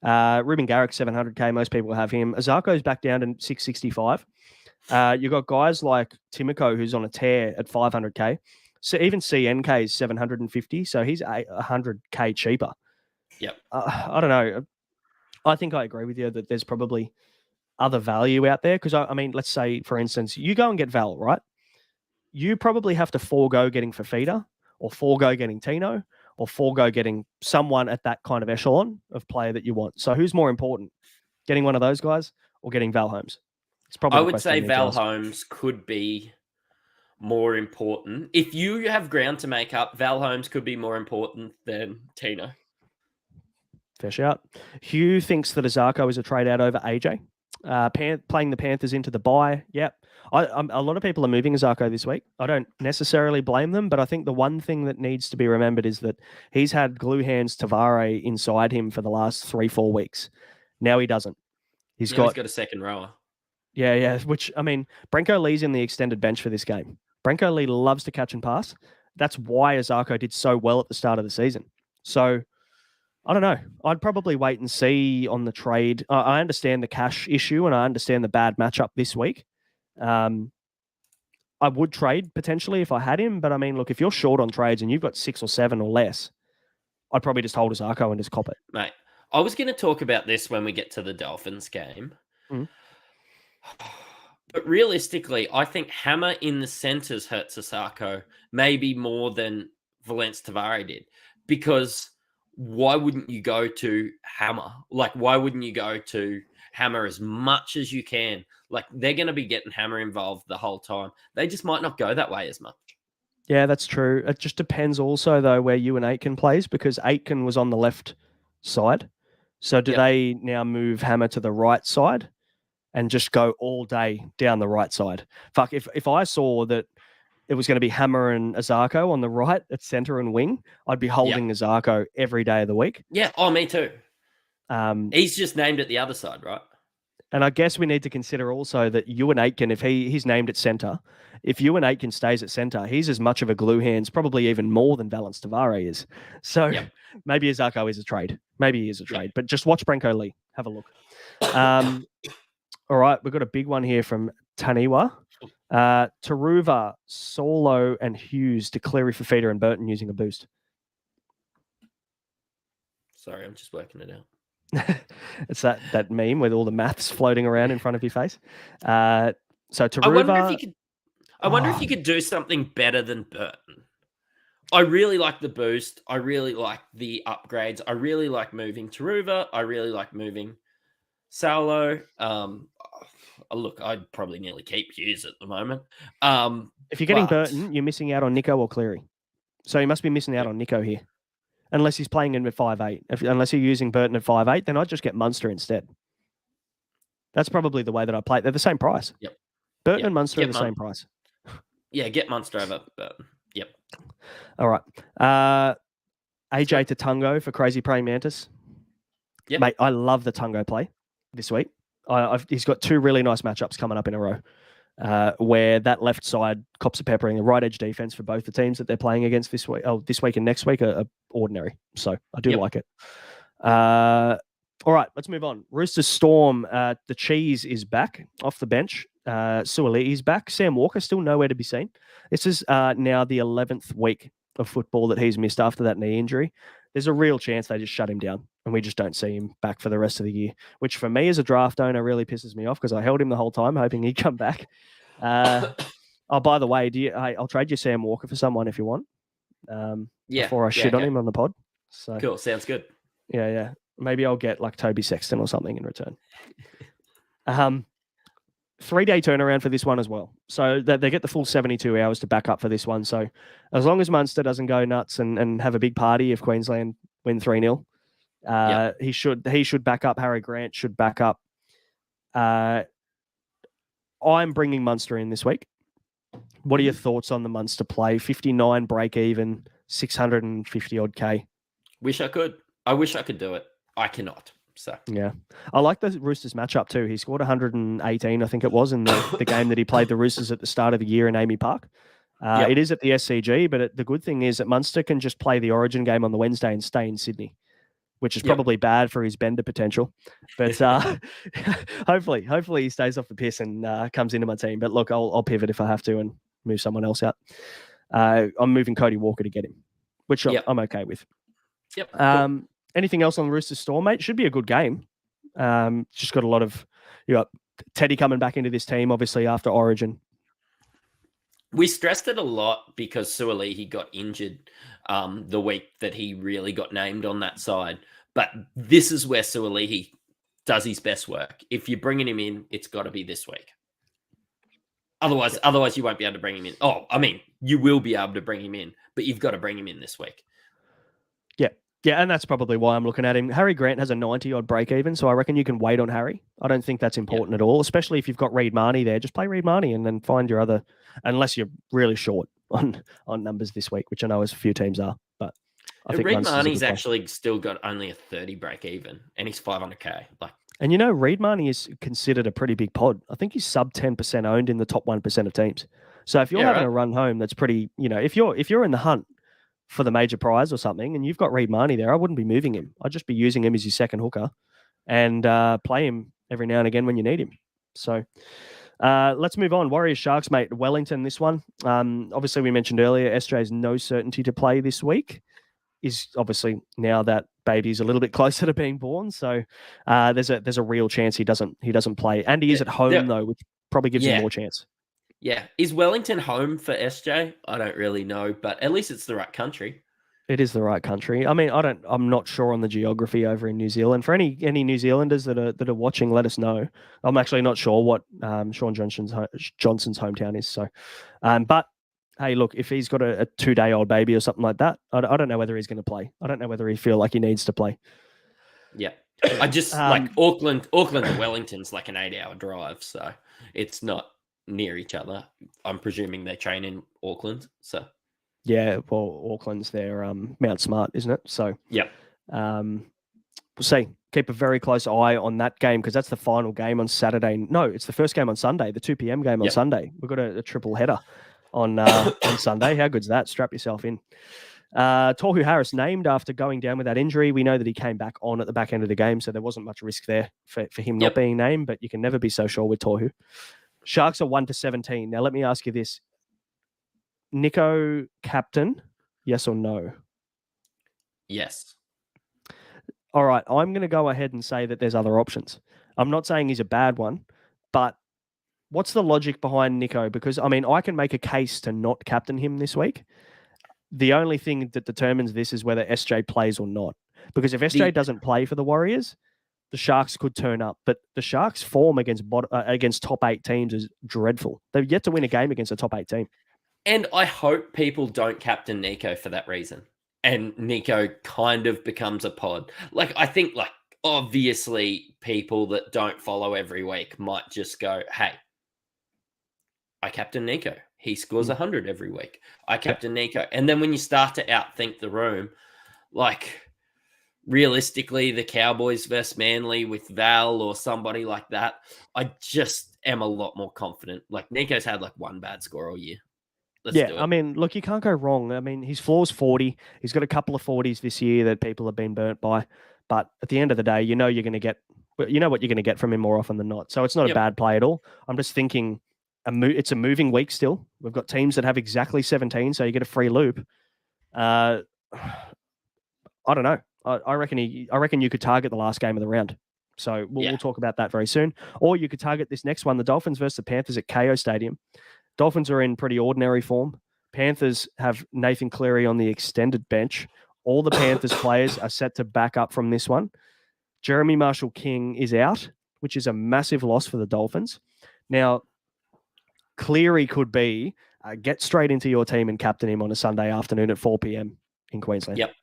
Ruben Garrick, 700K. Most people have him. Azako's back down to 665. You've got guys like Timoko, who's on a tear at 500K. So even CNK is 750. So he's 100K cheaper. Yep. I don't know. I think I agree with you that there's probably other value out there. Because, I mean, let's say, for instance, you go and get Val, right? You probably have to forego getting Fafita or forego getting Tino or forego getting someone at that kind of echelon of player that you want. So who's more important, getting one of those guys or getting Val Holmes? It's probably I would say Val Holmes could be more important. If you have ground to make up, Val Holmes could be more important than Tino. Fair shout. Hugh thinks that Azarko is a trade out over AJ. Playing the Panthers into the bye. Yep. A lot of people are moving Azarko this week. I don't necessarily blame them, but I think the one thing that needs to be remembered is that he's had glue hands Tavare inside him for the last 3-4 weeks. Now he doesn't. He's got a second rower. Yeah. Which, I mean, Branko Lee's in the extended bench for this game. Branko Lee loves to catch and pass. That's why Azarko did so well at the start of the season. So, I don't know. I'd probably wait and see on the trade. I understand the cash issue and I understand the bad matchup this week. I would trade potentially if I had him, but I mean, look, if you're short on trades and you've got 6 or 7 or less, I'd probably just hold Azarko and just cop it. Mate, I was going to talk about this when we get to the Dolphins game. But realistically, I think Hammer in the centres hurts Asako maybe more than Valence Tavare did. Because why wouldn't you go to Hammer? Like, why wouldn't you go to Hammer as much as you can? Like, they're going to be getting Hammer involved the whole time. They just might not go that way as much. Yeah, that's true. It just depends also, though, where you and Aitken plays, because Aitken was on the left side. So do they now move Hammer to the right side and just go all day down the right side? Fuck, if I saw that it was going to be Hammer and Azarko on the right at centre and wing, I'd be holding Azarko every day of the week. Yeah, me too. He's just named at the other side, right? And I guess we need to consider also that Ewan Aitken, if he's named at centre, if Ewan Aitken stays at centre, he's as much of a glue hands, probably even more than Valence Tavare is. So maybe Azarko is a trade. Maybe he is a trade. But just watch Branko Lee. Have a look. All right, we've got a big one here from Taniwa. Taruva, Solo, and Hughes to Cleary, Fafita, and Burton using a boost. Sorry, I'm just working it out. It's that meme with all the maths floating around in front of your face. So Taruva... I wonder if you could do something better than Burton. I really like the boost. I really like the upgrades. I really like moving Taruva. I really like moving Solo. Look, I'd probably nearly keep Hughes at the moment. If you're getting Burton, you're missing out on Nico or Cleary. So you must be missing out on Nico here. Unless he's playing in at 5'8". Unless you're using Burton at 5'8", then I'd just get Munster instead. That's probably the way that I play it. They're the same price. Yep. Burton and Munster are the same price. Yeah, get Munster over Burton. Yep. All right. AJ to Tungo for Crazy Praying Mantis. Yep. Mate, I love the Tungo play this week. He's got 2 really nice matchups coming up in a row, where that left side cops are peppering. The right edge defense for both the teams that they're playing against this week and next week are ordinary. So I do like it. All right, let's move on. Roosters Storm. The Cheese is back off the bench. Suoli is back. Sam Walker still nowhere to be seen. This is now the 11th week of football that he's missed after that knee injury. There's a real chance they just shut him down and we just don't see him back for the rest of the year, which for me as a draft owner really pisses me off because I held him the whole time hoping he'd come back. By the way, I'll trade you Sam Walker for someone if you want. Before I shit on him on the pod. So cool. Sounds good. Yeah. Maybe I'll get like Toby Sexton or something in return. 3-day turnaround for this one as well. So they get the full 72 hours to back up for this one. So as long as Munster doesn't go nuts and have a big party if Queensland win 3-0, he should back up. Harry Grant should back up. I'm bringing Munster in this week. What are your thoughts on the Munster play? 59 break even, 650 odd K. Wish I could. I wish I could do it. I cannot. So yeah, I like the Roosters matchup too. He scored 118, I think it was, in the game that he played the Roosters at the start of the year in Amy Park. It is at the SCG, but the good thing is that Munster can just play the Origin game on the Wednesday and stay in Sydney, which is probably bad for his bender potential. But hopefully he stays off the piss and comes into my team. But look, I'll pivot if I have to and move someone else out. I'm moving Cody Walker to get him, which I'm okay with. Yep. Cool. Anything else on the Roosters store, mate? Should be a good game. Just got a lot of Teddy coming back into this team, obviously, after Origin. We stressed it a lot because Suolihi got injured the week that he really got named on that side. But this is where Suolihi does his best work. If you're bringing him in, it's got to be this week. Otherwise, you won't be able to bring him in. Oh, I mean, you will be able to bring him in, but you've got to bring him in this week. Yeah, and that's probably why I'm looking at him. Harry Grant has a 90-odd break-even, so I reckon you can wait on Harry. I don't think that's important at all, especially if you've got Reid Marnie there. Just play Reid Marnie and then find your other, unless you're really short on numbers this week, which I know as a few teams are. But I think Reid Marnie's actually still got only a 30 break-even, and he's 500K. And Reid Marnie is considered a pretty big pod. I think he's sub 10% owned in the top 1% of teams. So if you're having a run home, that's pretty. If you're in the hunt for the major prize or something, and you've got Reid Marnie there, I wouldn't be moving him. I'd just be using him as your second hooker and play him every now and again when you need him. So let's move on. Warriors Sharks, mate. Wellington, this one. Obviously, we mentioned earlier, SJ's no certainty to play this week. Is obviously now that baby's a little bit closer to being born. So there's a real chance he doesn't play. And he is at home, though, which probably gives him more chance. Yeah. Is Wellington home for SJ? I don't really know, but at least it's the right country. It is the right country. I mean, I'm not sure on the geography over in New Zealand. For any New Zealanders that are watching, let us know. I'm actually not sure what Sean Johnson's hometown is. So, but hey, look, if he's got a 2-day-old baby or something like that, I don't know whether he's going to play. I don't know whether he feel like he needs to play. Yeah. I just like Auckland to Wellington's like an 8-hour drive. So it's not near each other. I'm presuming they train in Auckland. So yeah, well, Auckland's their Mount Smart, isn't it? So we'll see. Keep a very close eye on that game because that's the final game on Saturday. No, it's the first game on Sunday, the 2 p.m. game on Sunday. We've got a triple header on Sunday. How good's that? Strap yourself in. Tohu Harris named after going down with that injury. We know that he came back on at the back end of the game, so there wasn't much risk there for him not being named, but you can never be so sure with Tohu. Sharks are 1-17. Now, let me ask you this. Nico captain, yes or no? Yes. All right, I'm going to go ahead and say that there's other options. I'm not saying he's a bad one, but what's the logic behind Nico? Because, I mean, I can make a case to not captain him this week. The only thing that determines this is whether SJ plays or not. Because if SJ doesn't play for the Warriors, the Sharks could turn up. But the Sharks' form against top 8 teams is dreadful. They've yet to win a game against a top 8 team. And I hope people don't captain Nico for that reason. And Nico kind of becomes a pod. I think, obviously people that don't follow every week might just go, hey, I captain Nico. He scores 100 every week. I captain Nico. And then when you start to outthink the room, realistically, the Cowboys versus Manly with Val or somebody like that, I just am a lot more confident. Nico's had one bad score all year. Let's do it. I mean, look, you can't go wrong. I mean, his floor's 40. He's got a couple of 40s this year that people have been burnt by. But at the end of the day, you're going to get, what you're going to get from him more often than not. So it's not a bad play at all. I'm just thinking it's a moving week still. We've got teams that have exactly 17, so you get a free loop. I don't know. I reckon you could target the last game of the round. So we'll talk about that very soon. Or you could target this next one, the Dolphins versus the Panthers at KO Stadium. Dolphins are in pretty ordinary form. Panthers have Nathan Cleary on the extended bench. All the Panthers players are set to back up from this one. Jeremy Marshall-King is out, which is a massive loss for the Dolphins. Now, Cleary could be get straight into your team and captain him on a Sunday afternoon at 4 p.m. in Queensland. Yep.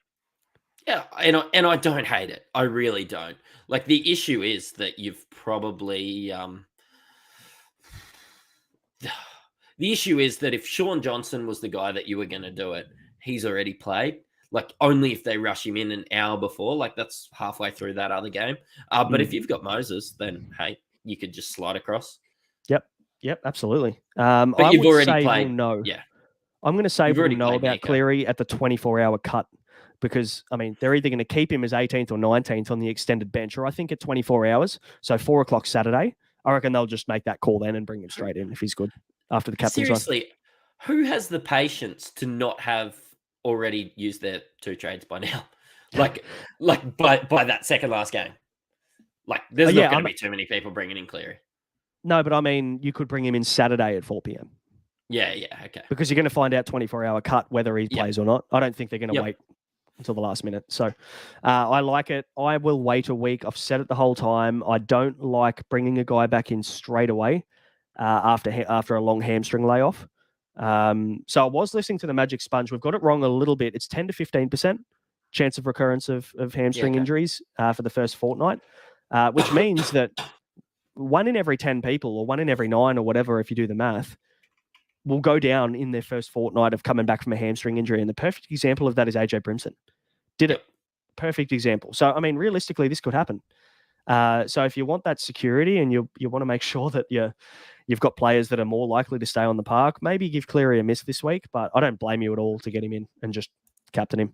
Yeah, and I don't hate it. I really don't. Like, the issue is that you've probably the issue is that if Sean Johnson was the guy that you were going to do it, he's already played. Like, only if they rush him in an hour before, like that's halfway through that other game. But if you've got Moses, then hey, you could just slide across. Yep, absolutely. But you've already played. No. Yeah. I'm going to say we'll know about Nico. Cleary at the 24-hour cut because, I mean, they're either going to keep him as 18th or 19th on the extended bench, or I think at 24 hours, so 4 o'clock Saturday, I reckon they'll just make that call then and bring him straight in if he's good after the captain's run. Seriously, who has the patience to not have already used their 2 trades by now? Like by that second last game. Like, there's not going to be too many people bringing in Cleary. No, but I mean, you could bring him in Saturday at 4 p.m. Yeah, okay. Because you're going to find out 24-hour cut whether he plays or not. I don't think they're going to wait until the last minute. So I like it. I will wait a week. I've said it the whole time. I don't like bringing a guy back in straight away after a long hamstring layoff. So I was listening to the Magic Sponge. We've got it wrong a little bit. It's 10 to 15% chance of recurrence of hamstring injuries for the first fortnight, which means that 1 in every 10 people or 1 in every 9 or whatever, if you do the math, will go down in their first fortnight of coming back from a hamstring injury. And the perfect example of that is AJ Brimson. Did it. Perfect example. So, I mean, realistically, this could happen. So if you want that security and you want to make sure that you've got players that are more likely to stay on the park, maybe give Cleary a miss this week, but I don't blame you at all to get him in and just captain him.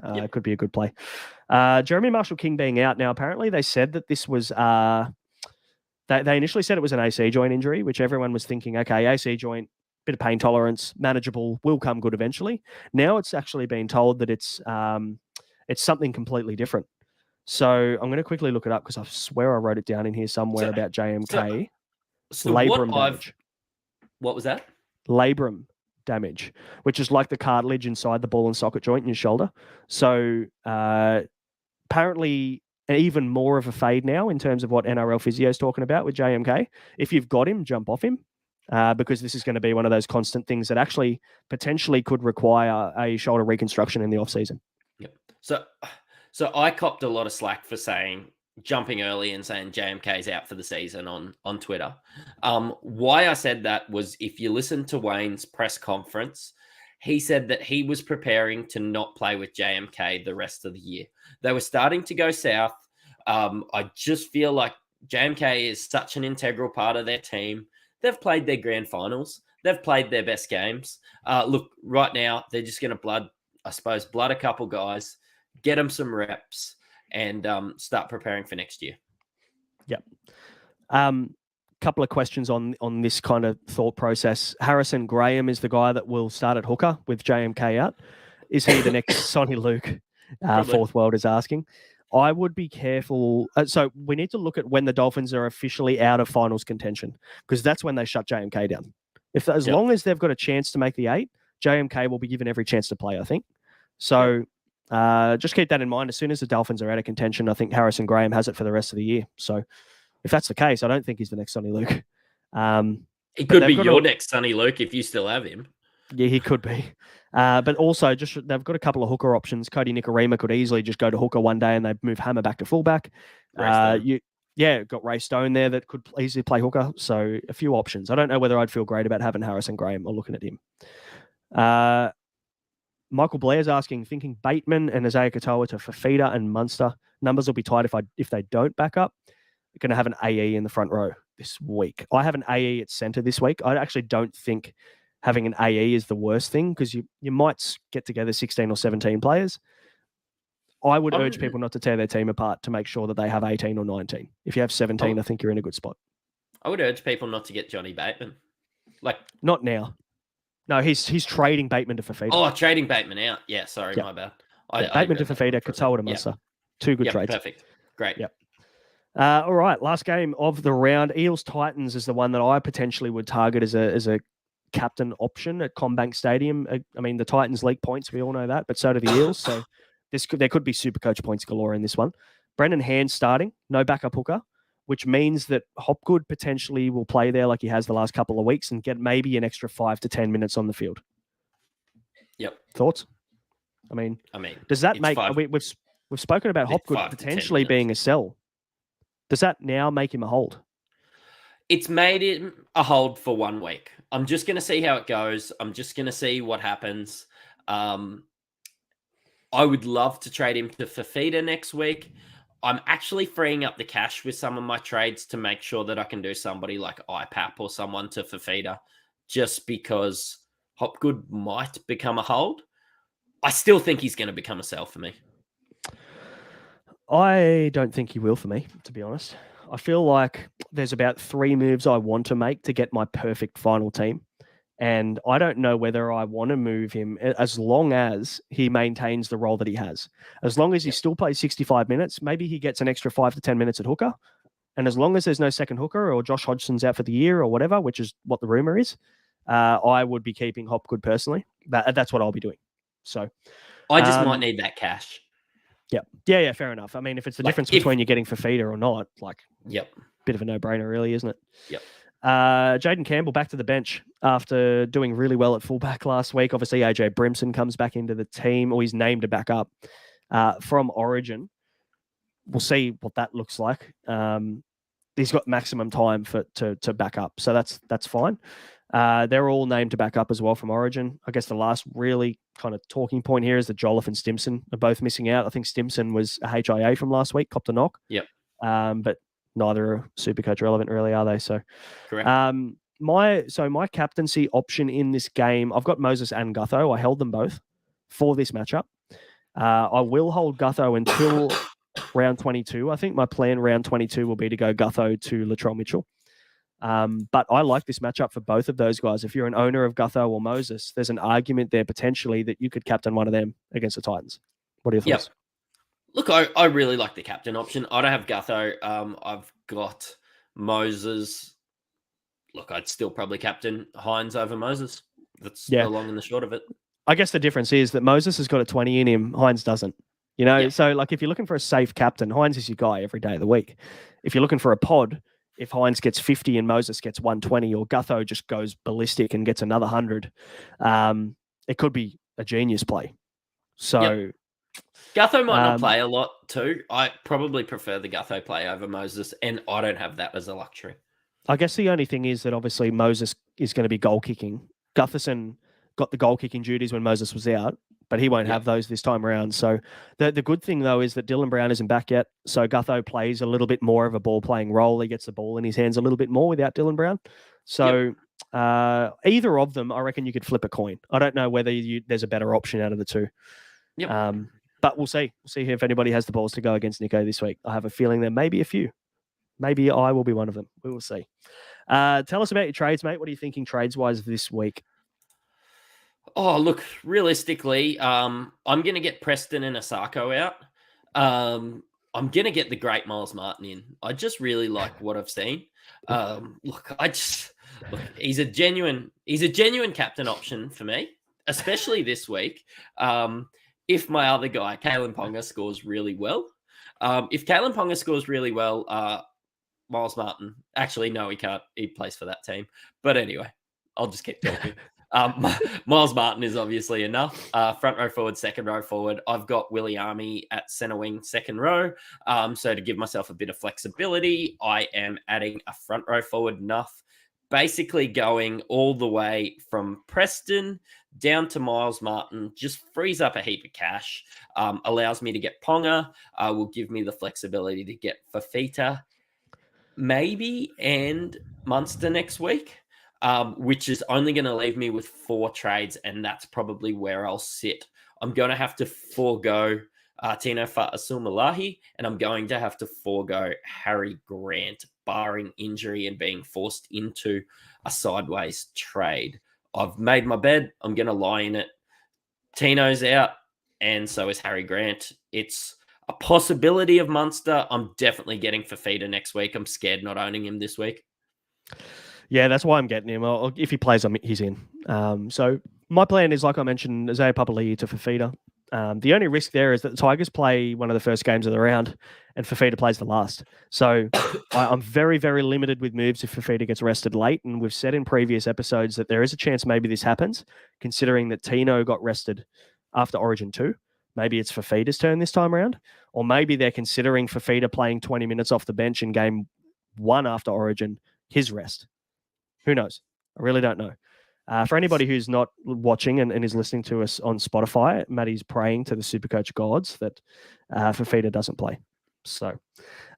It could be a good play. Jeremy Marshall-King being out. Now, apparently they said that this was... They initially said it was an AC joint injury, which everyone was thinking, okay, AC joint, bit of pain tolerance, manageable, will come good eventually. Now it's actually been told that it's something completely different. So I'm going to quickly look it up because I swear I wrote it down in here somewhere about JMK. So labrum damage. What was that? Labrum damage, which is like the cartilage inside the ball and socket joint in your shoulder. So apparently even more of a fade now in terms of what NRL physio is talking about with JMK. If you've got him, jump off him because this is going to be one of those constant things that actually potentially could require a shoulder reconstruction in the off-season. Yep. So I copped a lot of slack for saying jumping early and saying JMK's out for the season on Twitter. Why I said that was if you listen to Wayne's press conference, he said that he was preparing to not play with JMK the rest of the year. They were starting to go south. I just feel like JMK is such an integral part of their team. They've played their grand finals. They've played their best games. Look, right now, they're just going to blood a couple guys, get them some reps, and start preparing for next year. Yep. Couple of questions on this kind of thought process. Harrison Graham is the guy that will start at hooker with JMK out. Is he the next Sonny Luke? Fourth World is asking. I would be careful. So we need to look at when the Dolphins are officially out of finals contention because that's when they shut JMK down. As long as they've got a chance to make the 8, JMK will be given every chance to play, I think. So just keep that in mind. As soon as the Dolphins are out of contention, I think Harrison Graham has it for the rest of the year. So if that's the case, I don't think he's the next Sonny Luke. He could be your next Sonny Luke if you still have him. Yeah, he could be. But also, they've got a couple of hooker options. Cody Nikorima could easily just go to hooker one day and they move Hammer back to fullback. Got Ray Stone there that could easily play hooker. So a few options. I don't know whether I'd feel great about having Harrison Graham or looking at him. Michael Blair's asking, thinking Bateman and Isaiah Katoa to Fafita and Munster. Numbers will be tight if they don't back up. Going to have an AE in the front row this week. I have an AE at centre this week. I actually don't think having an AE is the worst thing because you might get together 16 or 17 players. I would urge people not to tear their team apart to make sure that they have 18 or 19. If you have 17, I think you're in a good spot. I would urge people not to get Johnny Bateman. Not now. No, he's trading Bateman to Fafita. Oh, trading Bateman out. Yeah, sorry, my bad. Bateman to Fafita, Katoa to Munster. Two good trades. Perfect. Great. Yep. All right, last game of the round. Eels-Titans is the one that I potentially would target as a captain option at CommBank Stadium. I mean, the Titans leak points, we all know that, but so do the Eels. So there could be SuperCoach points galore in this one. Brendan Hand starting, no backup hooker, which means that Hopgood potentially will play there like he has the last couple of weeks and get maybe an extra 5 to 10 minutes on the field. Yep. Thoughts? I mean, does that make we've spoken about Hopgood potentially being a sell? Does that now make him a hold? It's made him a hold for 1 week. I'm just going to see how it goes. I'm just going to see what happens. I would love to trade him to Fafita next week. I'm actually freeing up the cash with some of my trades to make sure that I can do somebody like IPAP or someone to Fafita, just because Hopgood might become a hold. I still think he's going to become a sell for me. I don't think he will for me, to be honest. I feel like there's about 3 moves I want to make to get my perfect final team. And I don't know whether I want to move him as long as he maintains the role that he has. As long as he still plays 65 minutes, maybe he gets an extra 5 to 10 minutes at hooker. And as long as there's no second hooker or Josh Hodgson's out for the year or whatever, which is what the rumor is, I would be keeping Hopgood personally. That's what I'll be doing. So I just might need that cash. Yeah, fair enough. I mean, if it's the difference between you getting Fafita or not, bit of a no-brainer, really, isn't it? Yep. Jaden Campbell back to the bench after doing really well at fullback last week. Obviously, AJ Brimson comes back into the team, or he's named to back up from Origin. We'll see what that looks like. He's got maximum time to back up, so that's fine. They're all named to back up as well from Origin. I guess the last really kind of talking point here is that Jolliffe and Stimson are both missing out. I think Stimson was a HIA from last week, copped a knock. Yep. But neither are Supercoach relevant, really, are they? So, correct. My captaincy option in this game, I've got Moses and Gutho. I held them both for this matchup. I will hold Gutho until round 22. I think my plan round 22 will be to go Gutho to Latrell Mitchell. But I like this matchup for both of those guys. If you're an owner of Gutho or Moses, there's an argument there potentially that you could captain one of them against the Titans. What are your thoughts? Yep. Look, I really like the captain option. I don't have Gutho. I've got Moses. Look, I'd still probably captain Hines over Moses. That's the long and the short of it. I guess the difference is that Moses has got a 20 in him. Hines doesn't. So like if you're looking for a safe captain, Hines is your guy every day of the week. If you're looking for a pod, if Hines gets 50 and Moses gets 120, or Gutho just goes ballistic and gets another 100, it could be a genius play. So Gutho might not play a lot too. I probably prefer the Gutho play over Moses, and I don't have that as a luxury. I guess the only thing is that obviously Moses is going to be goal kicking. Gutherson got the goal kicking duties when Moses was out, but he won't have those this time around. So the good thing, though, is that Dylan Brown isn't back yet. So Gutho plays a little bit more of a ball-playing role. He gets the ball in his hands a little bit more without Dylan Brown. So either of them, I reckon you could flip a coin. I don't know whether there's a better option out of the two. Yep. But we'll see. We'll see if anybody has the balls to go against Nico this week. I have a feeling there may be a few. Maybe I will be one of them. We will see. Tell us about your trades, mate. What are you thinking trades-wise this week? Oh, look, realistically, I'm going to get Preston and Asako out. I'm going to get the great Miles Martin in. I just really like what I've seen. He's a genuine captain option for me, especially this week. If my other guy, Kalen Ponga, scores really well. If Kalen Ponga scores really well, Miles Martin, actually, no, he can't. He plays for that team. But anyway, I'll just keep talking. Miles Martin is obviously enough. Front row forward, second row forward. I've got Willie Army at center wing, second row. So to give myself a bit of flexibility, I am adding a front row forward enough. Basically going all the way from Preston down to Miles Martin, just frees up a heap of cash, allows me to get Ponga, will give me the flexibility to get Fafita, maybe, and Munster next week, which is only going to leave me with 4 trades, and that's probably where I'll sit. I'm going to have to forego Tino Fa'asumalahi, and I'm going to have to forego Harry Grant, barring injury and being forced into a sideways trade. I've made my bed. I'm going to lie in it. Tino's out, and so is Harry Grant. It's a possibility of Munster. I'm definitely getting Fafita next week. I'm scared not owning him this week. Yeah, that's why I'm getting him. If he plays, he's in. So my plan is, like I mentioned, Isaiah Papali'i to Fafita. The only risk there is that the Tigers play one of the first games of the round and Fafita plays the last. So I'm very, very limited with moves if Fafita gets rested late. And we've said in previous episodes that there is a chance maybe this happens, considering that Tino got rested after Origin 2. Maybe it's Fafita's turn this time around. Or maybe they're considering Fafita playing 20 minutes off the bench in game 1 after Origin, his rest. Who knows? I really don't know. For anybody who's not watching and is listening to us on Spotify, Matty's praying to the Supercoach gods that Fafita doesn't play. So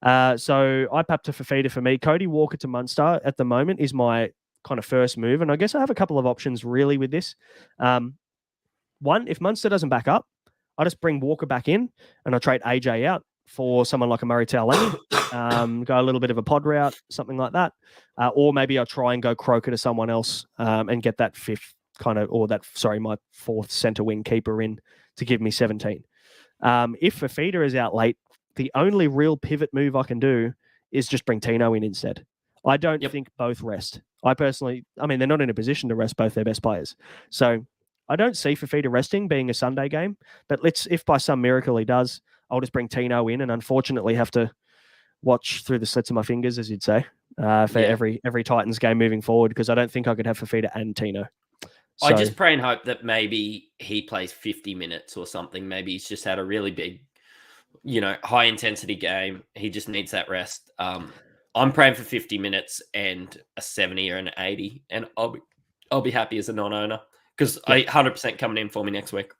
I papped to Fafita for me. Cody Walker to Munster at the moment is my kind of first move. And I guess I have a couple of options really with this. One, if Munster doesn't back up, I just bring Walker back in and I trade AJ out for someone like a Murray Taulagi, go a little bit of a pod route, something like that. Or maybe I'll try and go Croker to someone else and get that my fourth centre wing keeper in to give me 17. If Fafita is out late, the only real pivot move I can do is just bring Tino in instead. I don't think both rest. They're not in a position to rest both their best players. So I don't see Fafita resting being a Sunday game, but if by some miracle he does, I'll just bring Tino in and unfortunately have to watch through the slits of my fingers, as you'd say, for every Titans game moving forward, because I don't think I could have Fafita and Tino. So, I just pray and hope that maybe he plays 50 minutes or something. Maybe he's just had a really big, high intensity game. He just needs that rest. I'm praying for 50 minutes and a 70 or an 80, and I'll be happy as a non-owner because 100% coming in for me next week.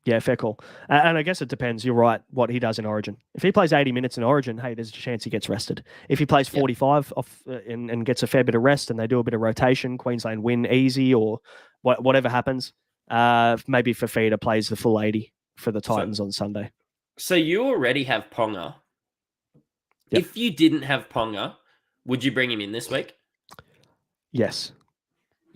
Yeah, fair call. And I guess it depends. You're right, what he does in Origin. If he plays 80 minutes in Origin, hey, there's a chance he gets rested. If he plays 45 off and gets a fair bit of rest and they do a bit of rotation, Queensland win easy or whatever happens, maybe Fafita plays the full 80 for the Titans on Sunday. So you already have Ponga. Yep. If you didn't have Ponga, would you bring him in this week? Yes.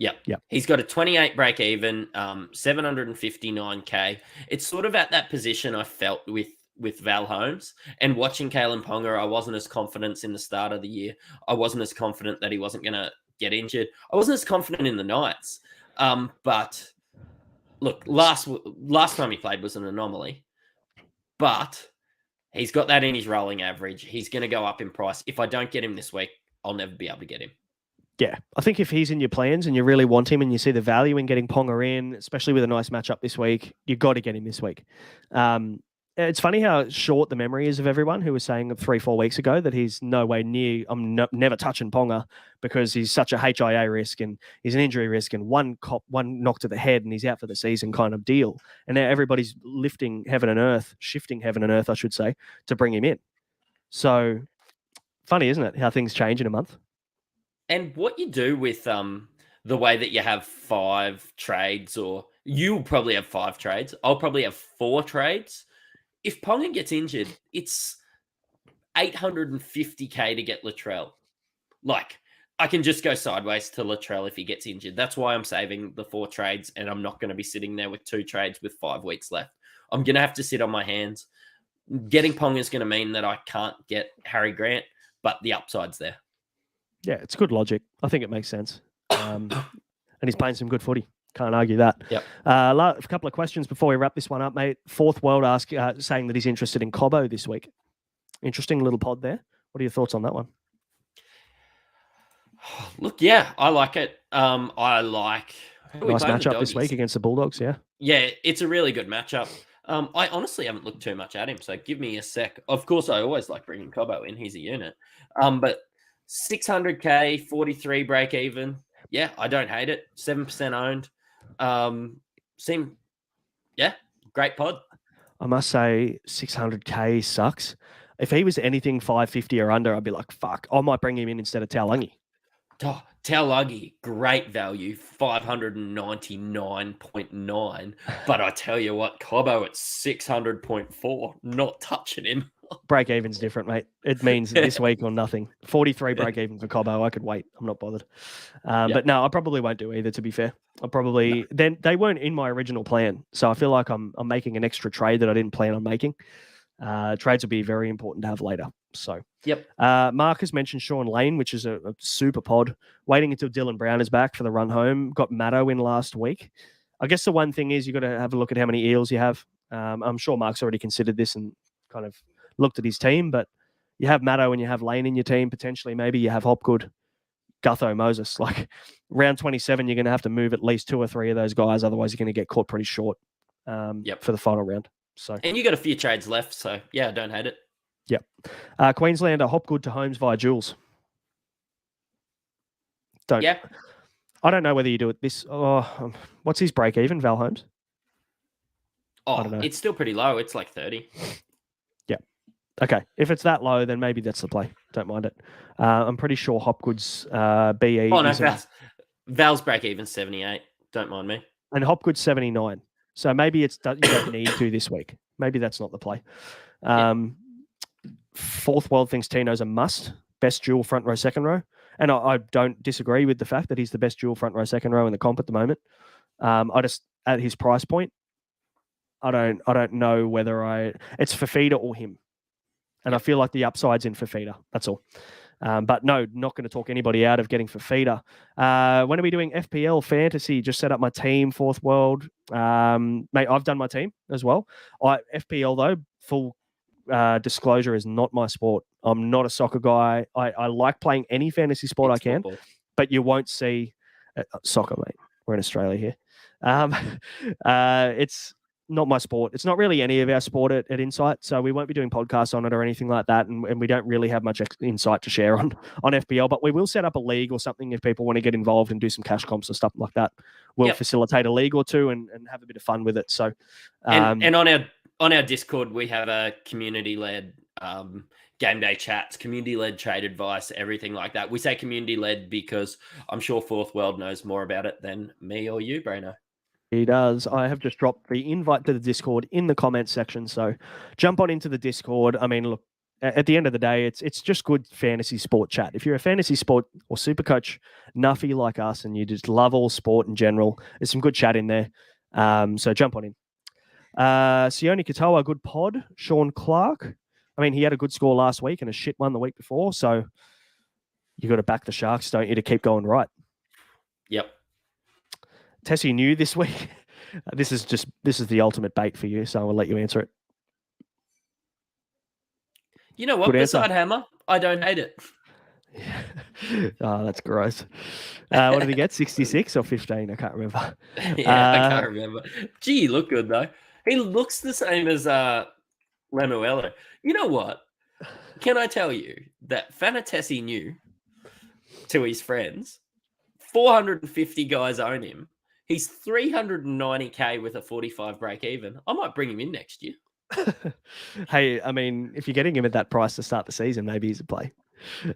Yep. He's got a 28 break even, 759K. It's sort of at that position I felt with Val Holmes. And watching Kalen Ponga, I wasn't as confident in the start of the year. I wasn't as confident that he wasn't going to get injured. I wasn't as confident in the Knights. But look, last time he played was an anomaly. But he's got that in his rolling average. He's going to go up in price. If I don't get him this week, I'll never be able to get him. Yeah, I think if he's in your plans and you really want him and you see the value in getting Ponga in, especially with a nice matchup this week, you've got to get him this week. It's funny how short the memory is of everyone who was saying 3-4 weeks ago that he's no way near, never touching Ponga because he's such a HIA risk and he's an injury risk and one knock to the head and he's out for the season kind of deal. And now everybody's shifting heaven and earth, I should say, to bring him in. So funny, isn't it, how things change in a month? And what you do with the way that you have 5 trades, or you'll probably have 5 trades. I'll probably have 4 trades. If Ponga gets injured, it's 850K to get Latrell. Like, I can just go sideways to Latrell if he gets injured. That's why I'm saving the 4 trades, and I'm not going to be sitting there with 2 trades with 5 weeks left. I'm going to have to sit on my hands. Getting Ponga is going to mean that I can't get Harry Grant, but the upside's there. Yeah, it's good logic. I think it makes sense. And he's playing some good footy. Can't argue that. Yep. A couple of questions before we wrap this one up, mate. Fourth World saying that he's interested in Cobbo this week. Interesting little pod there. What are your thoughts on that one? Look, yeah, I like it. I like... Nice matchup this week against the Bulldogs, yeah? Yeah, it's a really good matchup. I honestly haven't looked too much at him, so give me a sec. Of course, I always like bringing Cobbo in. He's a unit. But 600K, 43 break even. Yeah, I don't hate it. 7% owned. Great pod. I must say 600K sucks. If he was anything 550 or under, I'd be like, fuck, I might bring him in instead of Taulagi. Oh, Taulagi, great value, 599.9. But I tell you what, Cobbo at 600.4, not touching him. Break even's different, mate. It means this week or nothing. 43 break even for Cobbo. I could wait. I'm not bothered. But no, I probably won't do either, to be fair. Then they weren't in my original plan. So I feel like I'm making an extra trade that I didn't plan on making. Trades will be very important to have later. So, Mark has mentioned Sean Lane, which is a super pod. Waiting until Dylan Brown is back for the run home. Got Matto in last week. I guess the one thing is you've got to have a look at how many Eels you have. I'm sure Mark's already considered this and kind of looked at his team, but you have Matto and you have Lane in your team. Potentially, maybe you have Hopgood, Gutho, Moses. Like round 27, you're going to have to move at least 2 or 3 of those guys. Otherwise, you're going to get caught pretty short for the final round. So, and you got a few trades left. So, yeah, I don't hate it. Yep. Queenslander, Hopgood to Holmes via Jules. Yeah. I don't know whether you do it this. What's his break even, Val Holmes? Oh, it's still pretty low. It's like 30. Yeah. Okay. If it's that low, then maybe that's the play. Don't mind it. I'm pretty sure Hopgood's BE. Oh, no, Val's break even 78. Don't mind me. And Hopgood's 79. So maybe you don't need to this week. Maybe that's not the play. Fourth World thinks Tino's a must. Best dual front row, second row. And I don't disagree with the fact that he's the best dual front row, second row in the comp at the moment. I just, at his price point, I don't know whether it's Fafita or him. And I feel like the upside's in Fafita. That's all. But no, not going to talk anybody out of getting Fafita. When are we doing FPL fantasy? Just set up my team, Fourth World. Mate, I've done my team as well. FPL though, full disclosure, is not my sport. I'm not a soccer guy. I like playing any fantasy sport I can, but you won't see soccer, mate. We're in Australia here. It's not my sport. It's not really any of our sport at Insight, so we won't be doing podcasts on it or anything like that, and we don't really have much insight to share on FPL, but we will set up a league or something if people want to get involved and do some cash comps or stuff like that. We'll facilitate a league or two and have a bit of fun with it. So, and on our Discord, we have a community-led game day chats, community-led trade advice, everything like that. We say community-led because I'm sure Fourth World knows more about it than me or you, Breno. He does. I have just dropped the invite to the Discord in the comments section. So jump on into the Discord. I mean, look, at the end of the day, it's just good fantasy sport chat. If you're a fantasy sport or super coach nuffy like us and you just love all sport in general, there's some good chat in there. So jump on in. Sione Katoa, good pod. Sean Clark. I mean, he had a good score last week and a shit one the week before. So you got to back the Sharks, don't you, to keep going right. Yep. Tessie new this week. This is the ultimate bait for you, so I'll let you answer it. You know what? Beside Hammer, I don't hate it. Oh, that's gross. What did he get? 66 or 15? I can't remember. I can't remember. Gee, he looked good though. He looks the same as Lemuelo. You know what? Can I tell you that Fanatesi knew to his friends, 450 guys own him. He's 390K with a 45 break even. I might bring him in next year. Hey, I mean, if you're getting him at that price to start the season, maybe he's a play.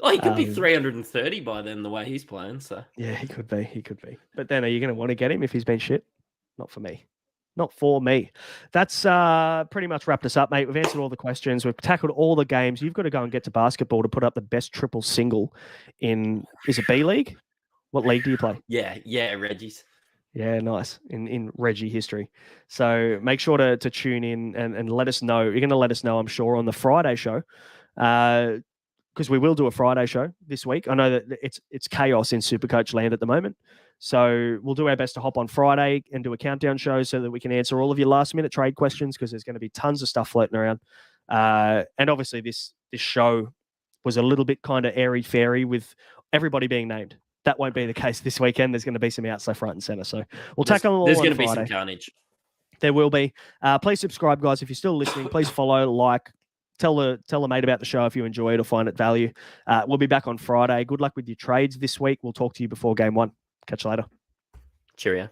Oh, he could be 330 by then, the way he's playing. So yeah, he could be. But then, are you going to want to get him if he's been shit? Not for me. That's pretty much wrapped us up, mate. We've answered all the questions. We've tackled all the games. You've got to go and get to basketball to put up the best triple single in. Is it B League? What league do you play? Yeah, Reggie's. Yeah, nice. In Reggie history. So make sure to tune in and let us know. You're going to let us know, I'm sure, on the Friday show. Because we will do a Friday show this week. I know that it's chaos in Supercoach land at the moment. So we'll do our best to hop on Friday and do a countdown show so that we can answer all of your last-minute trade questions because there's going to be tons of stuff floating around. And obviously this show was a little bit kind of airy-fairy with everybody being named. That won't be the case this weekend. There's going to be some outs left, right, and center. So we'll tackle them all on Friday. There's going to be some carnage. There will be. Please subscribe, guys. If you're still listening, please follow, like, tell a mate about the show if you enjoy it or find it value. We'll be back on Friday. Good luck with your trades this week. We'll talk to you before game 1. Catch you later. Cheerio.